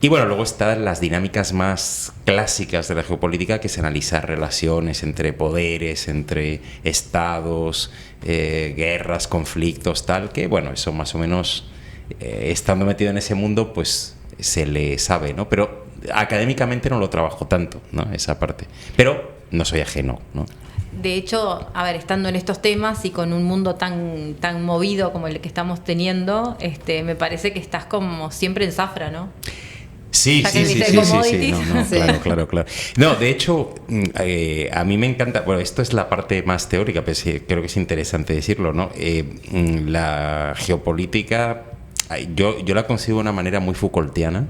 Y bueno, luego están las dinámicas más clásicas de la geopolítica, que es analizar relaciones entre poderes, entre estados, guerras, conflictos, tal, que bueno, eso más o menos, estando metido en ese mundo, pues se le sabe, ¿no? Pero académicamente no lo trabajo tanto, ¿no? Esa parte. Pero no soy ajeno, ¿no? De hecho, a ver, estando en estos temas y con un mundo tan movido como el que estamos teniendo, me parece que estás como siempre en zafra, ¿no? Sí. No, Sí. Claro. No, de hecho, a mí me encanta, bueno, esto es la parte más teórica, pero sí, creo que es interesante decirlo, ¿no? La geopolítica, yo la concibo de una manera muy Foucaultiana,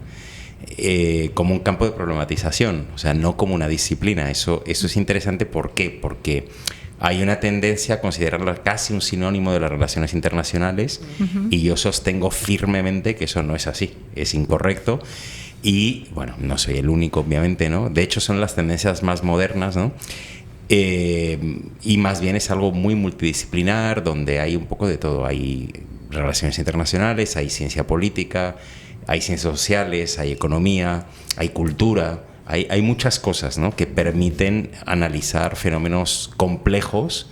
como un campo de problematización, o sea, no como una disciplina. Eso es interesante, ¿por qué? Porque hay una tendencia a considerarla casi un sinónimo de las relaciones internacionales, y yo sostengo firmemente que eso no es así, es incorrecto. Y bueno, no soy el único, obviamente, ¿no? De hecho, son las tendencias más modernas, ¿no? Y más bien es algo muy multidisciplinar, donde hay un poco de todo. Hay relaciones internacionales, hay ciencia política, hay ciencias sociales, hay economía, hay cultura, hay muchas cosas, ¿no?, que permiten analizar fenómenos complejos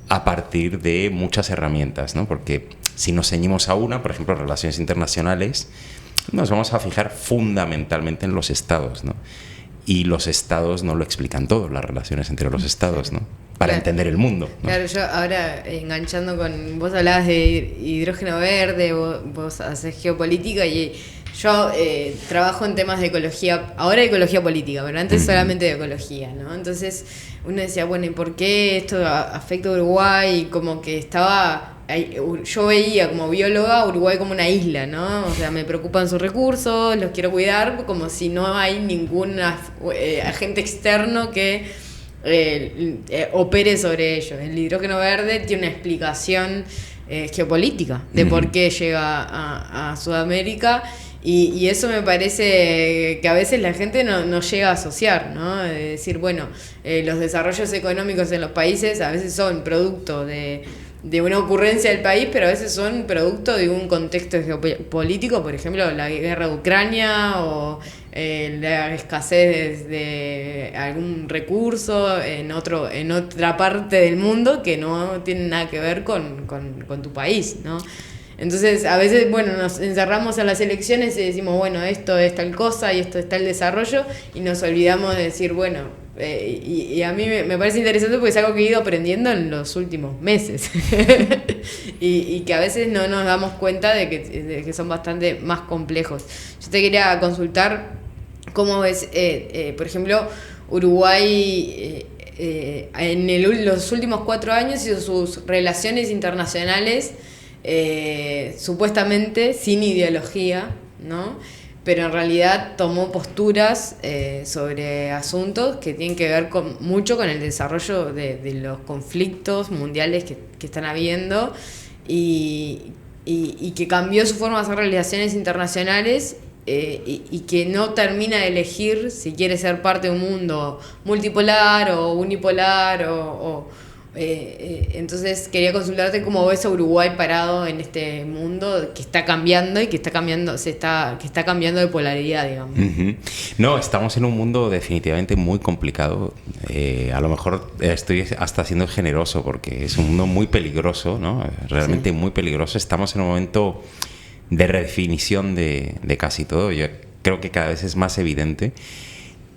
a partir de muchas herramientas, ¿no? Porque Si nos ceñimos a una, por ejemplo, relaciones internacionales, nos vamos a fijar fundamentalmente en los estados, ¿no? Y los estados no lo explican todo, las relaciones entre los estados, ¿no? Para entender el mundo, ¿no? Claro, yo ahora enganchando con... Vos hablabas de hidrógeno verde, vos hacés geopolítica y yo trabajo en temas de ecología, ahora de ecología política, pero antes solamente de ecología, ¿no? Entonces uno decía, bueno, ¿y por qué esto afecta a Uruguay? Y como que estaba... Yo veía como bióloga Uruguay como una isla, ¿no? O sea, me preocupan sus recursos, los quiero cuidar, como si no hay ningún agente externo que opere sobre ellos. El hidrógeno verde tiene una explicación geopolítica de por qué llega a Sudamérica y eso me parece que a veces la gente no llega a asociar, ¿no? De decir, bueno, los desarrollos económicos en los países a veces son producto de una ocurrencia del país, pero a veces son producto de un contexto geopolítico, por ejemplo, la guerra de Ucrania o la escasez de algún recurso en otra parte del mundo que no tiene nada que ver con tu país, ¿no? Entonces, a veces, bueno, nos encerramos a las elecciones y decimos, bueno, esto es tal cosa y esto es tal desarrollo, y nos olvidamos de decir, bueno, y a mí me parece interesante porque es algo que he ido aprendiendo en los últimos meses y que a veces no nos damos cuenta de que son bastante más complejos. Yo te quería consultar cómo ves, por ejemplo, Uruguay en los últimos 4 años hizo sus relaciones internacionales supuestamente sin ideología, ¿no? Pero en realidad tomó posturas sobre asuntos que tienen que ver mucho con el desarrollo de los conflictos mundiales que están habiendo y que cambió su forma de hacer relaciones internacionales y que no termina de elegir si quiere ser parte de un mundo multipolar o unipolar entonces quería consultarte cómo ves a Uruguay parado en este mundo que está cambiando y que está cambiando de polaridad, digamos. No, estamos en un mundo definitivamente muy complicado. A lo mejor estoy hasta siendo generoso porque es un mundo muy peligroso, ¿no? Realmente muy peligroso. Estamos en un momento de redefinición de casi todo. Yo creo que cada vez es más evidente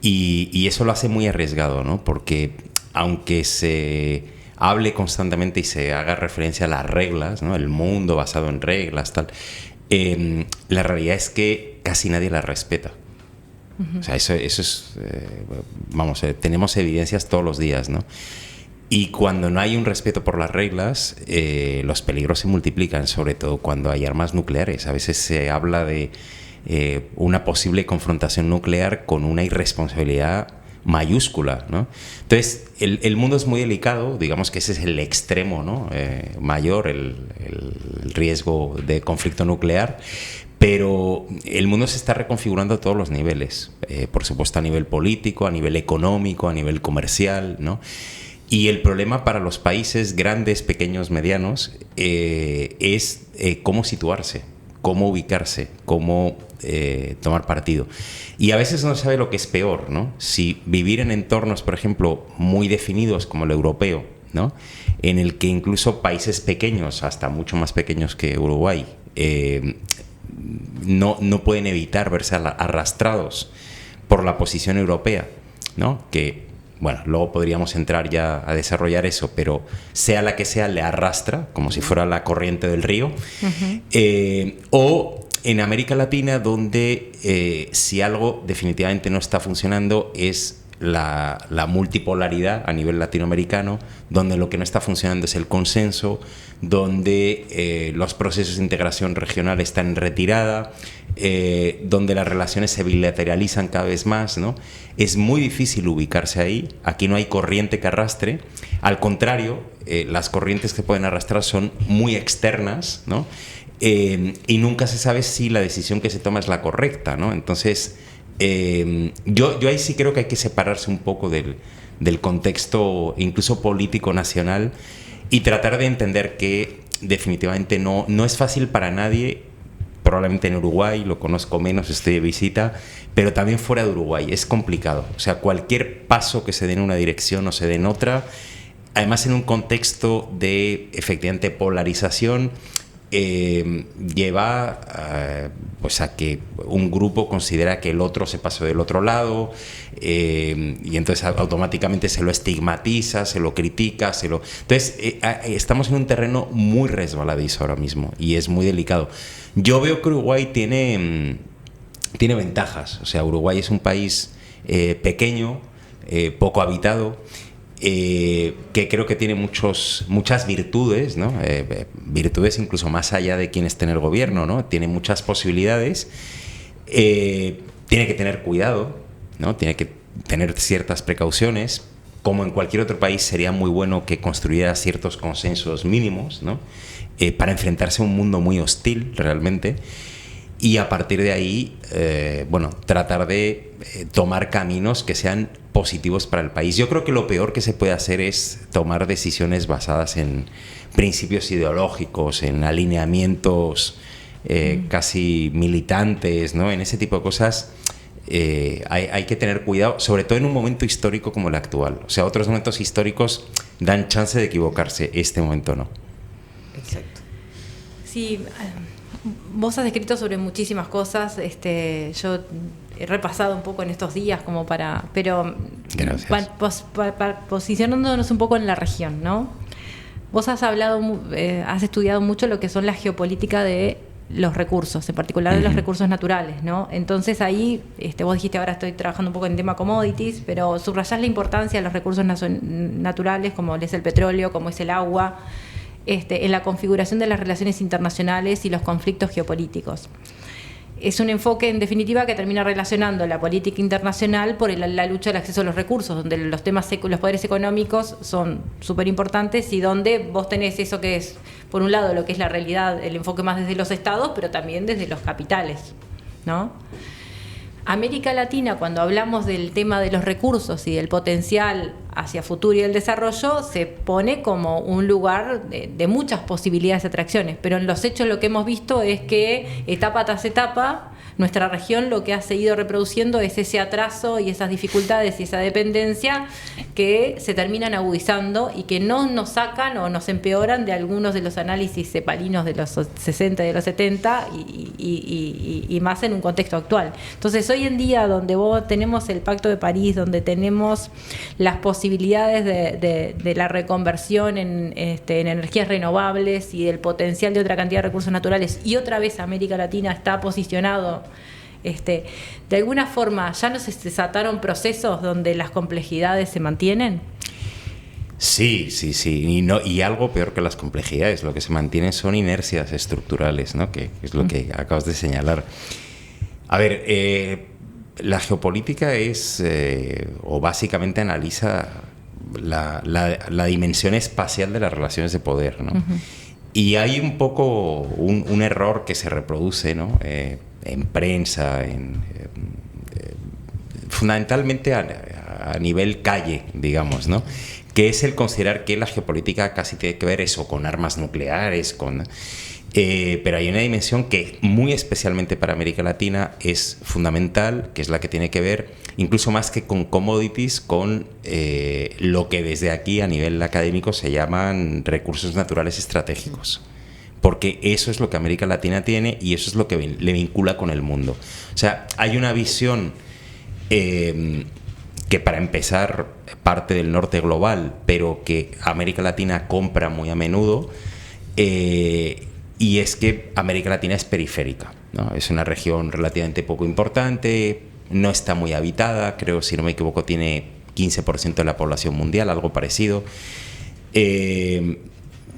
y eso lo hace muy arriesgado, ¿no? Porque aunque se hable constantemente y se haga referencia a las reglas, ¿no? El mundo basado en reglas, tal. La realidad es que casi nadie las respeta. O sea, eso es... tenemos evidencias todos los días, ¿no? Y cuando no hay un respeto por las reglas, los peligros se multiplican, sobre todo cuando hay armas nucleares. A veces se habla de una posible confrontación nuclear con una irresponsabilidad mayúscula, ¿no? Entonces, el mundo es muy delicado, digamos que ese es el extremo, ¿no? Mayor, el riesgo de conflicto nuclear, pero el mundo se está reconfigurando a todos los niveles, por supuesto a nivel político, a nivel económico, a nivel comercial, ¿no? Y el problema para los países grandes, pequeños, medianos, es cómo situarse, cómo ubicarse, cómo tomar partido. Y a veces no se sabe lo que es peor, ¿no? Si vivir en entornos, por ejemplo, muy definidos como el europeo, ¿no? En el que incluso países pequeños, hasta mucho más pequeños que Uruguay, no pueden evitar verse arrastrados por la posición europea, ¿no? Que, bueno, luego podríamos entrar ya a desarrollar eso, pero sea la que sea, le arrastra, como si fuera la corriente del río. O en América Latina, donde si algo definitivamente no está funcionando es la multipolaridad a nivel latinoamericano, donde lo que no está funcionando es el consenso, donde los procesos de integración regional están en retirada, donde las relaciones se bilateralizan cada vez más, ¿no? Es muy difícil ubicarse ahí. Aquí no hay corriente que arrastre. Al contrario, las corrientes que pueden arrastrar son muy externas, ¿no? Y nunca se sabe si la decisión que se toma es la correcta, ¿no? Entonces, yo ahí sí creo que hay que separarse un poco del contexto incluso político nacional y tratar de entender que definitivamente no es fácil para nadie. Probablemente en Uruguay, lo conozco menos, estoy de visita, pero también fuera de Uruguay es complicado. O sea, cualquier paso que se dé en una dirección o se dé en otra, además en un contexto de efectivamente polarización, lleva pues a que un grupo considera que el otro se pasó del otro lado, y entonces automáticamente se lo estigmatiza, se lo critica, entonces estamos en un terreno muy resbaladizo ahora mismo y es muy delicado. Yo veo que Uruguay tiene ventajas. O sea, Uruguay es un país pequeño, poco habitado, que creo que tiene muchas virtudes, ¿no? Virtudes incluso más allá de quien esté en el gobierno, ¿no? Tiene muchas posibilidades, tiene que tener cuidado, ¿no? Tiene que tener ciertas precauciones. Como en cualquier otro país, sería muy bueno que construyera ciertos consensos mínimos, ¿no? Para enfrentarse a un mundo muy hostil realmente. Y a partir de ahí, tratar de tomar caminos que sean positivos para el país. Yo creo que lo peor que se puede hacer es tomar decisiones basadas en principios ideológicos, en alineamientos casi militantes, ¿no? En ese tipo de cosas hay que tener cuidado, sobre todo en un momento histórico como el actual. O sea, otros momentos históricos dan chance de equivocarse, este momento no. Exacto. Sí, vos has escrito sobre muchísimas cosas. Yo he repasado un poco en estos días pero posicionándonos un poco en la región, ¿no? Vos has estudiado mucho lo que son la geopolítica de los recursos, en particular de los recursos naturales, ¿no? Entonces ahí, vos dijiste, ahora estoy trabajando un poco en tema commodities, pero subrayás la importancia de los recursos naturales, como es el petróleo, como es el agua, en la configuración de las relaciones internacionales y los conflictos geopolíticos. Es un enfoque, en definitiva, que termina relacionando la política internacional por la lucha del acceso a los recursos, donde los poderes económicos son súper importantes y donde vos tenés eso que es, por un lado, lo que es la realidad, el enfoque más desde los estados, pero también desde los capitales, ¿no? América Latina, cuando hablamos del tema de los recursos y del potencial hacia futuro y el desarrollo, se pone como un lugar de muchas posibilidades de atracciones, pero en los hechos lo que hemos visto es que etapa tras etapa nuestra región lo que ha seguido reproduciendo es ese atraso y esas dificultades y esa dependencia que se terminan agudizando y que no nos sacan o nos empeoran de algunos de los análisis cepalinos de los 60 y de los 70 y más en un contexto actual. Entonces hoy en día, donde tenemos el Pacto de París, donde tenemos las posibilidades de la reconversión en energías renovables y del potencial de otra cantidad de recursos naturales, y otra vez América Latina está posicionado, de alguna forma ya no se desataron procesos donde las complejidades se mantienen. Sí. Y algo peor que las complejidades, lo que se mantiene son inercias estructurales, ¿no? Que es lo que acabas de señalar. A ver, la geopolítica es, o básicamente analiza la dimensión espacial de las relaciones de poder, ¿no? Uh-huh. Y hay un poco un error que se reproduce, ¿no? En prensa, fundamentalmente a nivel calle, digamos, ¿no? Que es el considerar que la geopolítica casi tiene que ver eso con armas nucleares, pero hay una dimensión que muy especialmente para América Latina es fundamental, que es la que tiene que ver incluso más que con commodities, con lo que desde aquí a nivel académico se llaman recursos naturales estratégicos, porque eso es lo que América Latina tiene y eso es lo que le vincula con el mundo. O sea, hay una visión que para empezar parte del norte global, pero que América Latina compra muy a menudo, y es que América Latina es periférica, ¿no? Es una región relativamente poco importante, no está muy habitada, creo, si no me equivoco, tiene 15% de la población mundial, algo parecido.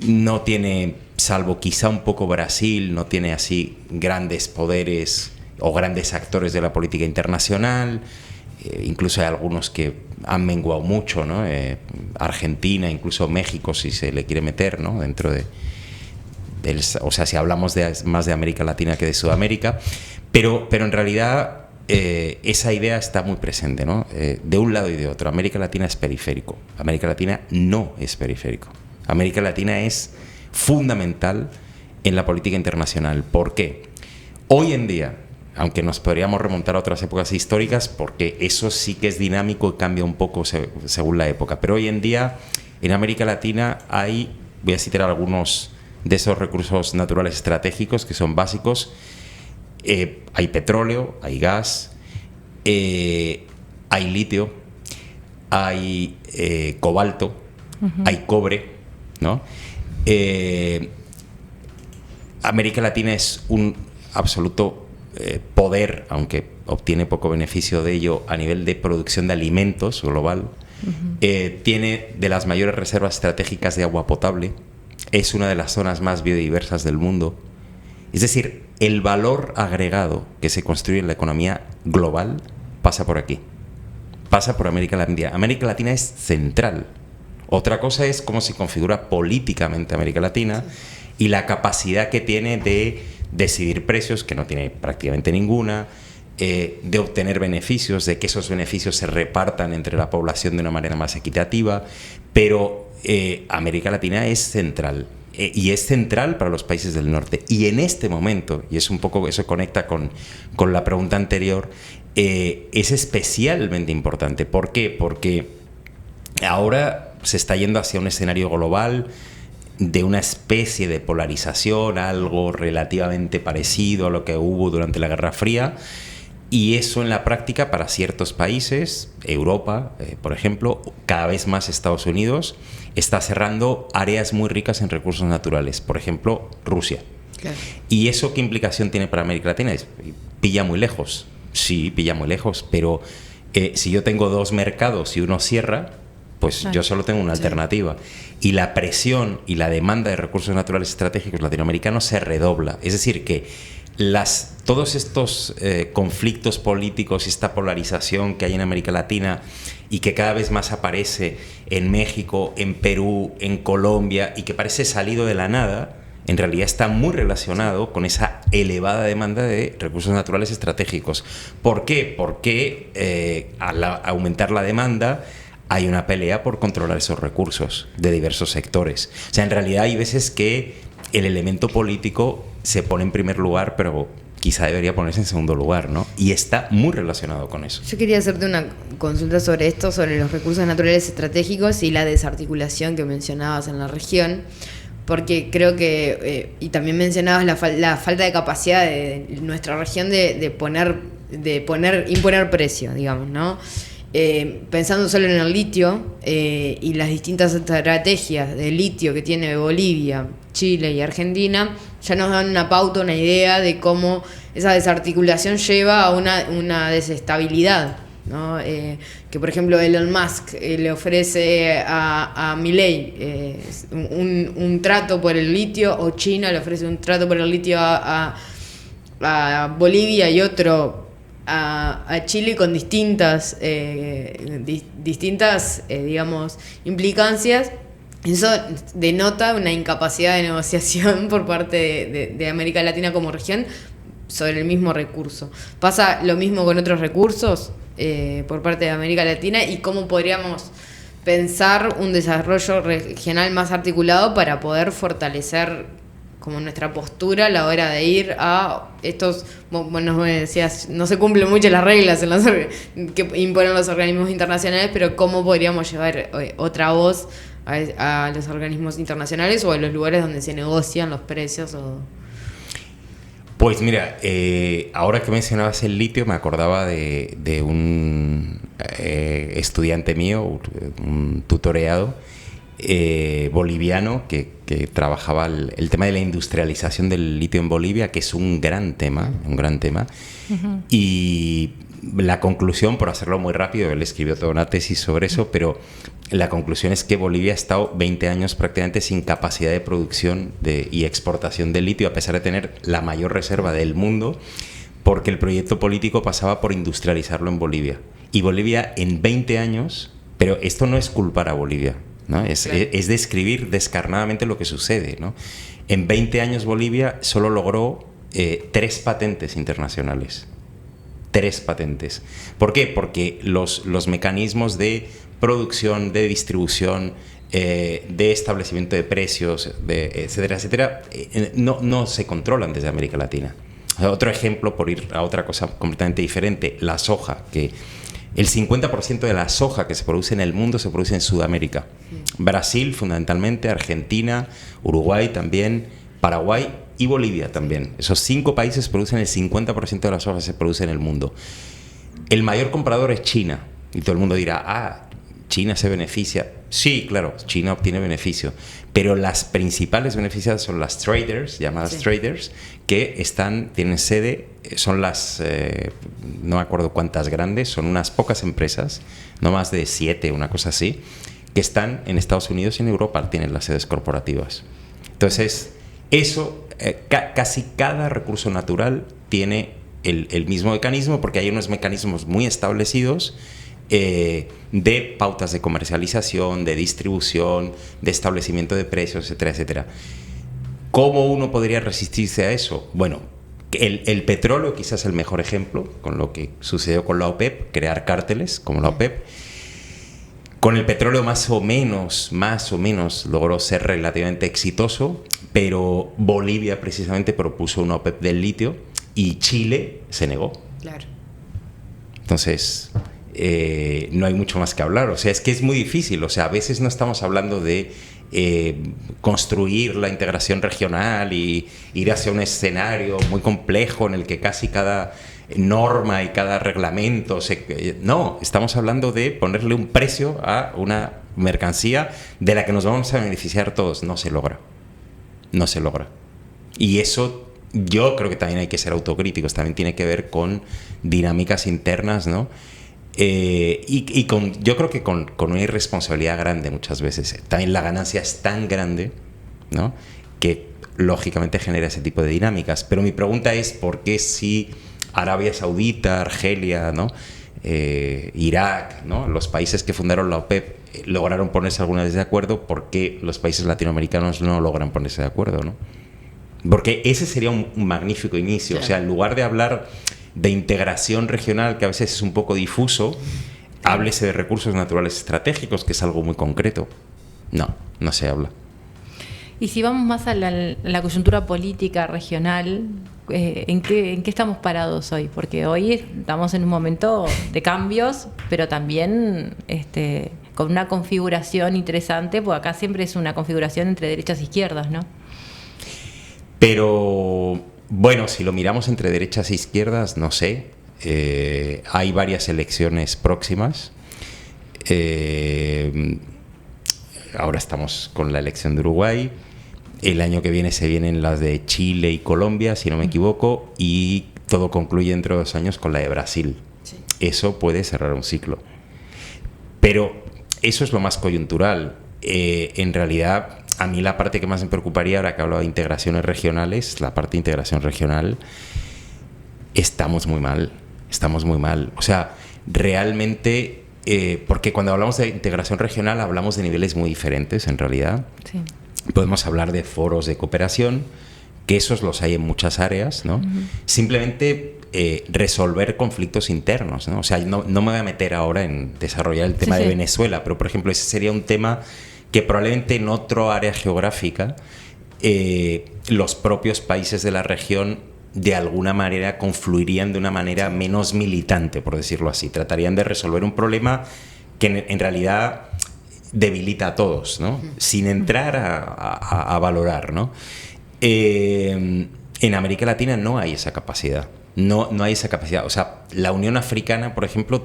No tiene, salvo quizá un poco Brasil, no tiene así grandes poderes o grandes actores de la política internacional. Incluso hay algunos que han menguado mucho, ¿no? Argentina, incluso México, si se le quiere meter, ¿no? Dentro o sea, si hablamos más de América Latina que de Sudamérica, pero en realidad esa idea está muy presente, ¿no? De un lado y de otro. América Latina es periférico. América Latina no es periférico. América Latina es fundamental en la política internacional. ¿Por qué? Hoy en día, aunque nos podríamos remontar a otras épocas históricas, porque eso sí que es dinámico y cambia un poco según la época, pero hoy en día en América Latina hay, voy a citar algunos de esos recursos naturales estratégicos que son básicos. Hay petróleo, hay gas, hay litio, hay cobalto, hay cobre, ¿no? América Latina es un absoluto poder, aunque obtiene poco beneficio de ello a nivel de producción de alimentos global. Tiene de las mayores reservas estratégicas de agua potable, es una de las zonas más biodiversas del mundo. Es decir, el valor agregado que se construye en la economía global pasa por aquí, pasa por América Latina. América Latina es central. Otra cosa es cómo se configura políticamente América Latina y la capacidad que tiene de decidir precios, que no tiene prácticamente ninguna, de obtener beneficios, de que esos beneficios se repartan entre la población de una manera más equitativa, pero América Latina es central. Y es central para los países del norte. Y en este momento, y es un poco, eso conecta con la pregunta anterior, es especialmente importante. ¿Por qué? Porque ahora se está yendo hacia un escenario global de una especie de polarización, algo relativamente parecido a lo que hubo durante la Guerra Fría, y eso en la práctica para ciertos países, Europa, por ejemplo, cada vez más Estados Unidos, está cerrando áreas muy ricas en recursos naturales, por ejemplo, Rusia. Claro. ¿Y eso qué implicación tiene para América Latina? Pilla muy lejos, sí, pilla muy lejos, pero si yo tengo dos mercados y uno cierra, pues yo solo tengo una alternativa. Y la presión y la demanda de recursos naturales estratégicos latinoamericanos se redobla. Es decir, que todos estos conflictos políticos y esta polarización que hay en América Latina y que cada vez más aparece en México, en Perú, en Colombia y que parece salido de la nada, en realidad está muy relacionado con esa elevada demanda de recursos naturales estratégicos. ¿Por qué? Porque al aumentar la demanda hay una pelea por controlar esos recursos de diversos sectores. O sea, en realidad hay veces que el elemento político se pone en primer lugar, pero quizá debería ponerse en segundo lugar, ¿no? Y está muy relacionado con eso. Yo quería hacerte una consulta sobre esto, sobre los recursos naturales estratégicos y la desarticulación que mencionabas en la región, porque creo que, y también mencionabas la falta de capacidad de nuestra región de imponer precio, digamos, ¿no? Pensando solo en el litio y las distintas estrategias de litio que tiene Bolivia, Chile y Argentina, ya nos dan una pauta, una idea de cómo esa desarticulación lleva a una desestabilidad, ¿no? Que por ejemplo Elon Musk le ofrece a Milei un trato por el litio, o China le ofrece un trato por el litio a Bolivia y otro a Chile, con distintas digamos, implicancias. Eso denota una incapacidad de negociación por parte de América Latina como región sobre el mismo recurso. ¿Pasa lo mismo con otros recursos por parte de América Latina? ¿Y cómo podríamos pensar un desarrollo regional más articulado para poder fortalecer como nuestra postura a la hora de ir a estos, bueno, me decías, no se cumplen mucho las reglas que imponen los organismos internacionales, pero cómo podríamos llevar otra voz a los organismos internacionales o a los lugares donde se negocian los precios? Pues mira, ahora que mencionabas el litio, me acordaba de un estudiante mío, un tutoreado boliviano que trabajaba el tema de la industrialización del litio en Bolivia, que es un gran tema. Uh-huh. Y la conclusión, por hacerlo muy rápido, él escribió toda una tesis sobre eso, pero la conclusión es que Bolivia ha estado 20 años prácticamente sin capacidad de producción y exportación de litio, a pesar de tener la mayor reserva del mundo, porque el proyecto político pasaba por industrializarlo en Bolivia. Y Bolivia en 20 años, pero esto no es culpar a Bolivia, ¿no? Es describir descarnadamente lo que sucede, ¿no? En 20 años Bolivia solo logró 3 patentes internacionales. 3 patentes. ¿Por qué? Porque los mecanismos de producción, de distribución, de establecimiento de precios, etcétera, etcétera, no se controlan desde América Latina. Otro ejemplo, por ir a otra cosa completamente diferente, la soja, que El 50% de la soja que se produce en el mundo se produce en Sudamérica. Brasil, fundamentalmente, Argentina, Uruguay también, Paraguay y Bolivia también. Esos 5 países producen el 50% de la soja que se produce en el mundo. El mayor comprador es China. Y todo el mundo dirá, China se beneficia. Sí, claro, China obtiene beneficio. Pero las principales beneficiadas son las traders, llamadas traders, que tienen sede, son las, no me acuerdo cuántas grandes, son unas pocas empresas, no más de 7, una cosa así, que están en Estados Unidos y en Europa, tienen las sedes corporativas. Entonces, eso, casi cada recurso natural tiene el mismo mecanismo, porque hay unos mecanismos muy establecidos de pautas de comercialización, de distribución, de establecimiento de precios, etcétera, etcétera. ¿Cómo uno podría resistirse a eso? Bueno, el petróleo quizás es el mejor ejemplo, con lo que sucedió con la OPEP, crear cárteles como la OPEP. Con el petróleo más o menos logró ser relativamente exitoso, pero Bolivia precisamente propuso una OPEP del litio y Chile se negó. Claro. Entonces, no hay mucho más que hablar. O sea, es que es muy difícil. O sea, a veces no estamos hablando de construir la integración regional y ir hacia un escenario muy complejo en el que casi cada norma y cada reglamento no, estamos hablando de ponerle un precio a una mercancía de la que nos vamos a beneficiar todos. No se logra. Y eso yo creo que también hay que ser autocríticos, también tiene que ver con dinámicas internas, ¿no? Yo creo que con una irresponsabilidad grande muchas veces. También la ganancia es tan grande, ¿no?, que lógicamente genera ese tipo de dinámicas. Pero mi pregunta es, ¿por qué si Arabia Saudita, Argelia, ¿no?, Irak, ¿no?, los países que fundaron la OPEP lograron ponerse alguna vez de acuerdo, ¿por qué los países latinoamericanos no logran ponerse de acuerdo, ¿no? Porque ese sería un magnífico inicio. Claro. O sea, en lugar de hablar de integración regional, que a veces es un poco difuso, háblese de recursos naturales estratégicos, que es algo muy concreto. No se habla. Y si vamos más a la coyuntura política regional, ¿en qué estamos parados hoy? Porque hoy estamos en un momento de cambios, pero también con una configuración interesante, porque acá siempre es una configuración entre derechas e izquierdas, ¿no? Pero bueno, si lo miramos entre derechas e izquierdas, no sé. Hay varias elecciones próximas. Ahora estamos con la elección de Uruguay. El año que viene se vienen las de Chile y Colombia, si no me equivoco, y todo concluye dentro de 2 años con la de Brasil. Sí. Eso puede cerrar un ciclo. Pero eso es lo más coyuntural. En realidad, a mí la parte que más me preocuparía, ahora que hablo de integraciones regionales, la parte de integración regional, estamos muy mal. O sea, realmente, porque cuando hablamos de integración regional hablamos de niveles muy diferentes, en realidad. Sí. Podemos hablar de foros de cooperación, que esos los hay en muchas áreas, ¿no? Uh-huh. Simplemente resolver conflictos internos, ¿no? O sea, no me voy a meter ahora en desarrollar el tema de Venezuela, pero, por ejemplo, ese sería un tema que probablemente en otro área geográfica los propios países de la región de alguna manera confluirían de una manera menos militante, por decirlo así. Tratarían de resolver un problema que en realidad debilita a todos, ¿no?, sin entrar a valorar, ¿no? En América Latina no hay esa capacidad. No hay esa capacidad. O sea, la Unión Africana, por ejemplo,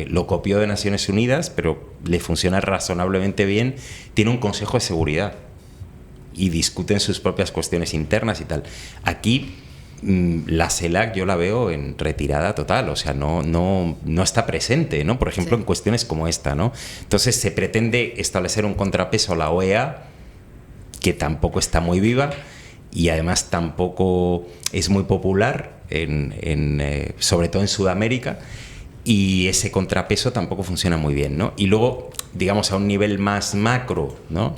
lo copió de Naciones Unidas, pero le funciona razonablemente bien. Tiene un Consejo de Seguridad y discuten sus propias cuestiones internas y tal. Aquí la CELAC yo la veo en retirada total, o sea, no está presente, ¿no? Por ejemplo, en cuestiones como esta, ¿no? Entonces se pretende establecer un contrapeso a la OEA, que tampoco está muy viva y además tampoco es muy popular, sobre todo en Sudamérica, y ese contrapeso tampoco funciona muy bien, ¿no? Y luego, digamos, a un nivel más macro, ¿no?,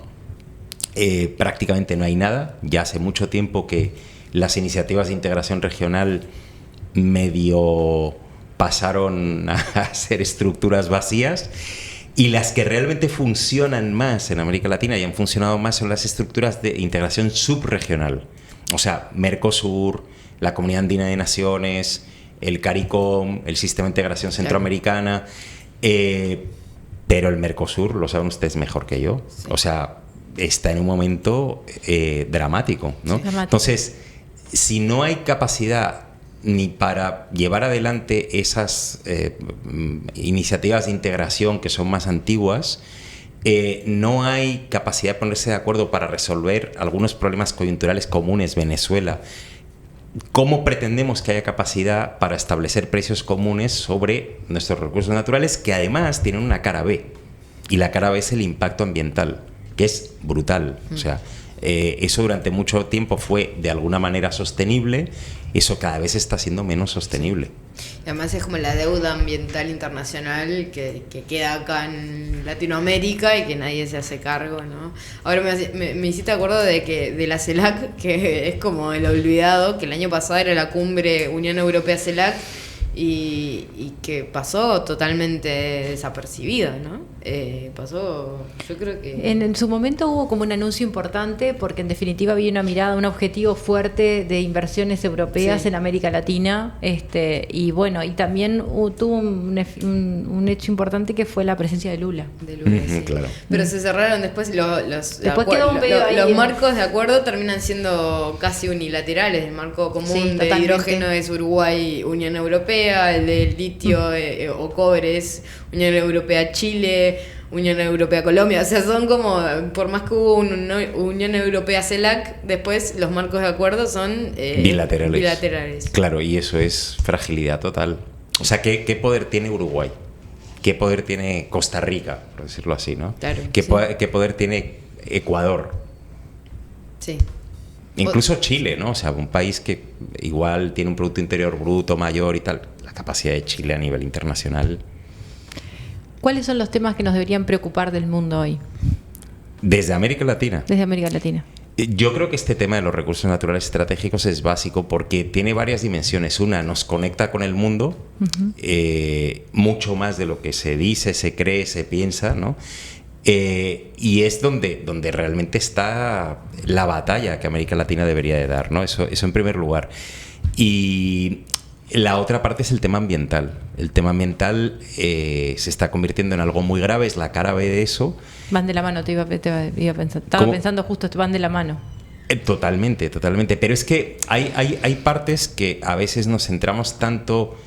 prácticamente no hay nada. Ya hace mucho tiempo que las iniciativas de integración regional medio pasaron a ser estructuras vacías, y las que realmente funcionan más en América Latina y han funcionado más son las estructuras de integración subregional. O sea, Mercosur, la Comunidad Andina de Naciones, el CARICOM, el Sistema de Integración Centroamericana, pero el Mercosur, lo saben ustedes mejor que yo, o sea, está en un momento dramático, ¿no? Sí, dramático. Entonces, si no hay capacidad ni para llevar adelante esas iniciativas de integración que son más antiguas, no hay capacidad de ponerse de acuerdo para resolver algunos problemas coyunturales comunes. Venezuela, ¿cómo pretendemos que haya capacidad para establecer precios comunes sobre nuestros recursos naturales, que además tienen una cara B? Y la cara B es el impacto ambiental, que es brutal. O sea, eso durante mucho tiempo fue de alguna manera sostenible, eso cada vez está siendo menos sostenible. Y además es como la deuda ambiental internacional que queda acá en Latinoamérica y que nadie se hace cargo, ¿no? Ahora me hiciste acuerdo de la CELAC, que es como el olvidado, que el año pasado era la cumbre Unión Europea-CELAC y que pasó totalmente desapercibida, ¿no? Pasó, yo creo que... En su momento hubo como un anuncio importante porque en definitiva había una mirada, un objetivo fuerte de inversiones europeas en América Latina, y bueno, y también tuvo un hecho importante que fue la presencia de Lula. Sí. Claro. Pero se cerraron después los quedó un pedo ahí los marcos de acuerdo terminan siendo casi unilaterales. El marco común de hidrógeno es Uruguay, Unión Europea, el de litio o cobre es Unión Europea-Chile, Unión Europea-Colombia, o sea, son como, por más que hubo una Unión Europea-CELAC, después los marcos de acuerdo son bilaterales. Claro, y eso es fragilidad total. O sea, ¿qué poder tiene Uruguay? ¿Qué poder tiene Costa Rica, por decirlo así, ¿no? Claro, ¿Qué poder tiene Ecuador? Sí. Incluso Chile, ¿no? O sea, un país que igual tiene un Producto Interior Bruto mayor y tal. La capacidad de Chile a nivel internacional. ¿Cuáles son los temas que nos deberían preocupar del mundo hoy? Desde América Latina. Desde América Latina. Yo creo que este tema de los recursos naturales estratégicos es básico porque tiene varias dimensiones. Una, nos conecta con el mundo, mucho más de lo que se dice, se cree, se piensa, ¿no? Y es donde realmente está la batalla que América Latina debería de dar, ¿no? Eso en primer lugar. Y la otra parte es el tema ambiental. El tema ambiental se está convirtiendo en algo muy grave, es la cara B de eso. Van de la mano, iba a pensar. Estaba pensando justo, van de la mano. Totalmente. Pero es que hay partes que a veces nos centramos tanto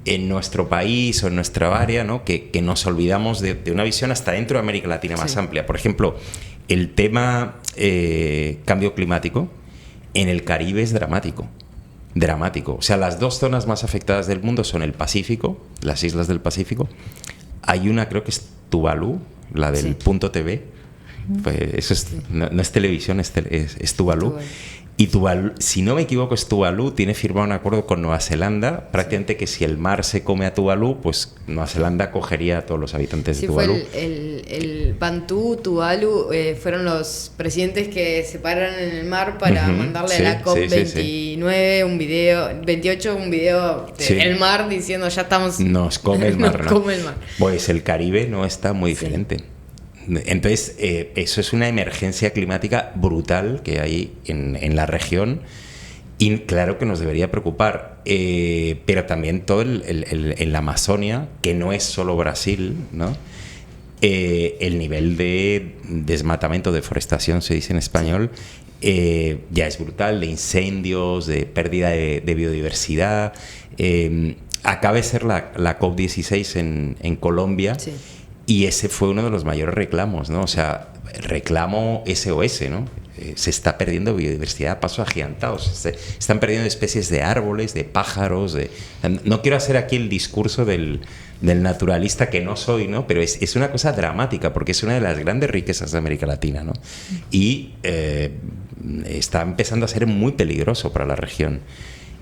en nuestro país o en nuestra área, ¿no? que nos olvidamos de una visión hasta dentro de América Latina más amplia. Por ejemplo, el tema cambio climático en el Caribe es dramático. O sea, las dos zonas más afectadas del mundo son el Pacífico, las islas del Pacífico. Hay una, creo que es Tuvalu, la del Punto TV. Pues eso no es televisión, es Tuvalu. Y Tuvalu, si no me equivoco, Tuvalu tiene firmado un acuerdo con Nueva Zelanda, prácticamente que si el mar se come a Tuvalu, pues Nueva Zelanda cogería a todos los habitantes de Tuvalu. Fue el Bantú, Tuvalu, fueron los presidentes que se pararon en el mar para mandarle a la COP29 un video, 28 un video del mar diciendo ya estamos... Nos come el mar, ¿no? Come el mar. Pues el Caribe no está muy diferente. Entonces, eso es una emergencia climática brutal que hay en la región y claro que nos debería preocupar, pero también todo en la Amazonia, que no es solo Brasil, ¿no? El nivel de desmatamiento, deforestación, se dice en español, ya es brutal, de incendios, de pérdida de biodiversidad. Acaba de ser la COP16 en Colombia. Sí. Y ese fue uno de los mayores reclamos, ¿no? O sea, reclamo SOS, ¿no? Se está perdiendo biodiversidad a pasos agigantados. Se están perdiendo especies de árboles, de pájaros. No quiero hacer aquí el discurso del naturalista que no soy, ¿no? Pero es una cosa dramática porque es una de las grandes riquezas de América Latina, ¿no? Y está empezando a ser muy peligroso para la región.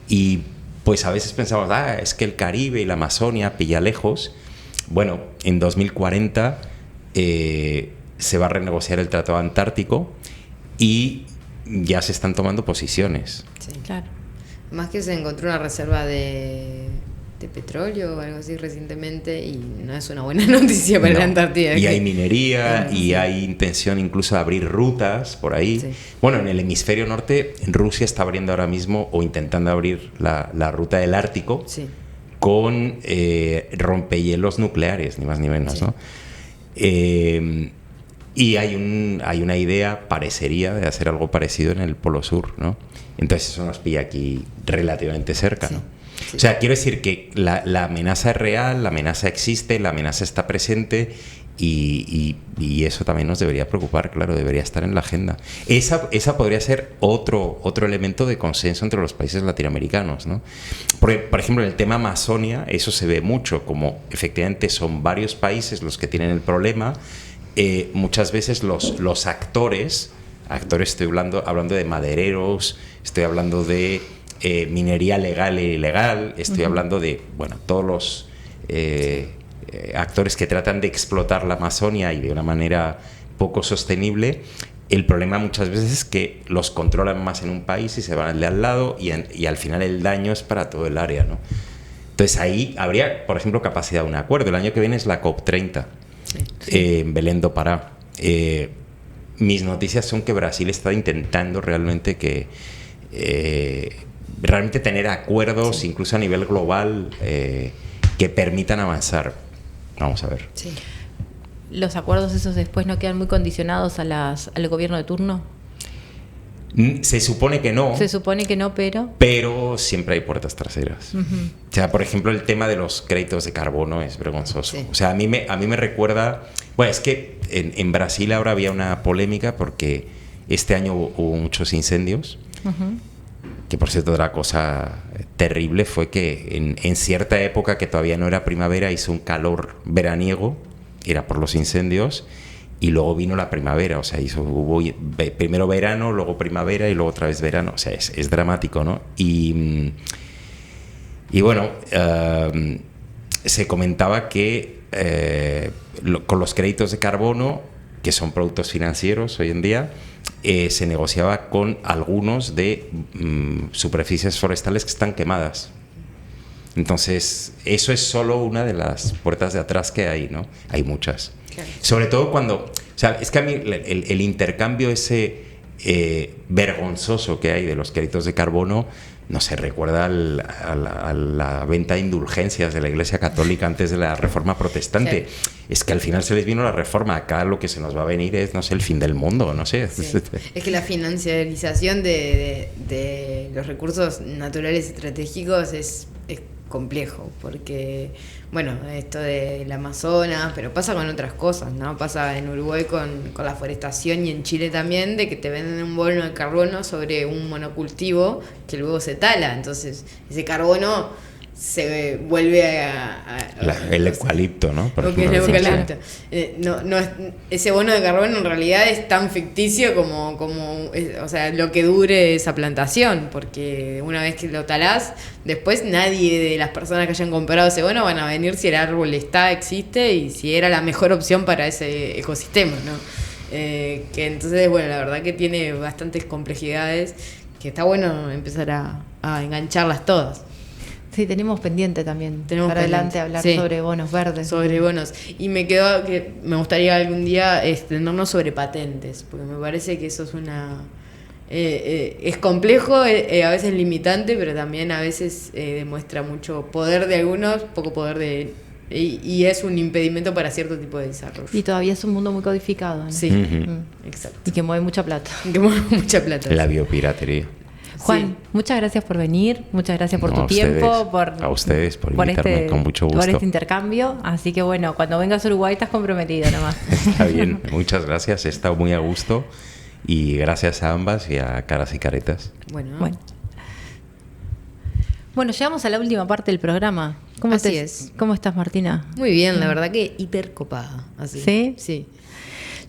Y pues a veces pensamos, es que el Caribe y la Amazonia pilla lejos. Bueno, en 2040 se va a renegociar el Tratado Antártico y ya se están tomando posiciones. Sí, claro. Más que se encontró una reserva de petróleo o algo así recientemente y no es una buena noticia para la Antártida. Y hay minería y hay intención incluso de abrir rutas por ahí. Sí. Bueno, en el hemisferio norte, Rusia está abriendo ahora mismo o intentando abrir la ruta del Ártico. Sí. con rompehielos nucleares, ni más ni menos, Sí. ¿no? Y hay una idea, parecería, de hacer algo parecido en el Polo Sur, ¿no? Entonces eso nos pilla aquí relativamente cerca, Sí. ¿no? Sí. O sea, quiero decir que la amenaza es real, la amenaza existe, la amenaza está presente y eso también nos debería preocupar, claro, debería estar en la agenda. Esa podría ser otro elemento de consenso entre los países latinoamericanos, ¿no? Porque, por ejemplo, en el tema Amazonia, eso se ve mucho, como efectivamente son varios países los que tienen el problema. Muchas veces los actores, estoy hablando de madereros, estoy hablando de minería legal e ilegal, estoy hablando de, bueno, todos los actores que tratan de explotar la Amazonia y de una manera poco sostenible. El problema muchas veces es que los controlan más en un país y se van al de al lado y al final el daño es para todo el área, ¿no? Entonces ahí habría, por ejemplo, capacidad de un acuerdo. El año que viene es la COP30 en Belén do Pará. Mis noticias son que Brasil está intentando realmente realmente tener acuerdos, incluso a nivel global, que permitan avanzar. Vamos a ver. Sí. ¿Los acuerdos esos después no quedan muy condicionados al gobierno de turno? Se supone que no. Se supone que no, pero siempre hay puertas traseras. O sea, por ejemplo, el tema de los créditos de carbono es vergonzoso. Sí. O sea, a mí me recuerda... Bueno, es que en Brasil ahora había una polémica porque este año hubo muchos incendios. Que, por cierto, otra cosa terrible fue que en cierta época, que todavía no era primavera, hizo un calor veraniego, era por los incendios, y luego vino la primavera. O sea, hubo primero verano, luego primavera y luego otra vez verano. O sea, es dramático, ¿no? Y bueno, se comentaba que con los créditos de carbono, que son productos financieros hoy en día, se negociaba con algunos de superficies forestales que están quemadas. Entonces, eso es solo una de las puertas de atrás que hay, ¿no? Hay muchas. Claro. Sobre todo cuando... O sea, es que a mí el intercambio ese vergonzoso que hay de los créditos de carbono, no sé, recuerda a la venta de indulgencias de la Iglesia Católica antes de la Reforma Protestante. Sí. Es que al final se les vino la Reforma. Acá lo que se nos va a venir es, no sé, el fin del mundo, no sé. Sí. Es que la financiarización de los recursos naturales estratégicos es complejo, porque, bueno, esto del Amazonas, pero pasa con otras cosas, ¿no? Pasa en Uruguay con la forestación y en Chile también, de que te venden un bono de carbono sobre un monocultivo que luego se tala, entonces ese carbono se vuelve el eucalipto, ¿no? Lo que es el eucalipto. Ese bono de carbono en realidad es tan ficticio como o sea, lo que dure esa plantación, porque una vez que lo talás, después nadie de las personas que hayan comprado ese bono van a venir si el árbol existe y si era la mejor opción para ese ecosistema, ¿no? Que entonces, bueno, la verdad que tiene bastantes complejidades, que está bueno empezar a engancharlas todas. Sí, tenemos pendiente también. Para adelante hablar sobre bonos verdes. Sobre bonos. Y me quedó que me gustaría algún día extendernos sobre patentes, porque me parece que eso es es complejo, a veces limitante, pero también a veces demuestra mucho poder de algunos, poco poder de... Y es un impedimento para cierto tipo de desarrollo. Y todavía es un mundo muy codificado, ¿no? Sí, exacto. Y que mueve mucha plata. La biopiratería. Juan, muchas gracias por venir, muchas gracias por tu tiempo, a ustedes por invitarme, con mucho gusto. Por este intercambio, así que bueno, cuando vengas a Uruguay estás comprometido nomás. Está bien, muchas gracias, he estado muy a gusto y gracias a ambas y a Caras y Caretas. Bueno, llegamos a la última parte del programa. ¿Cómo estás, Martina? Muy bien, la verdad que hiper copada. Así. ¿Sí? Sí.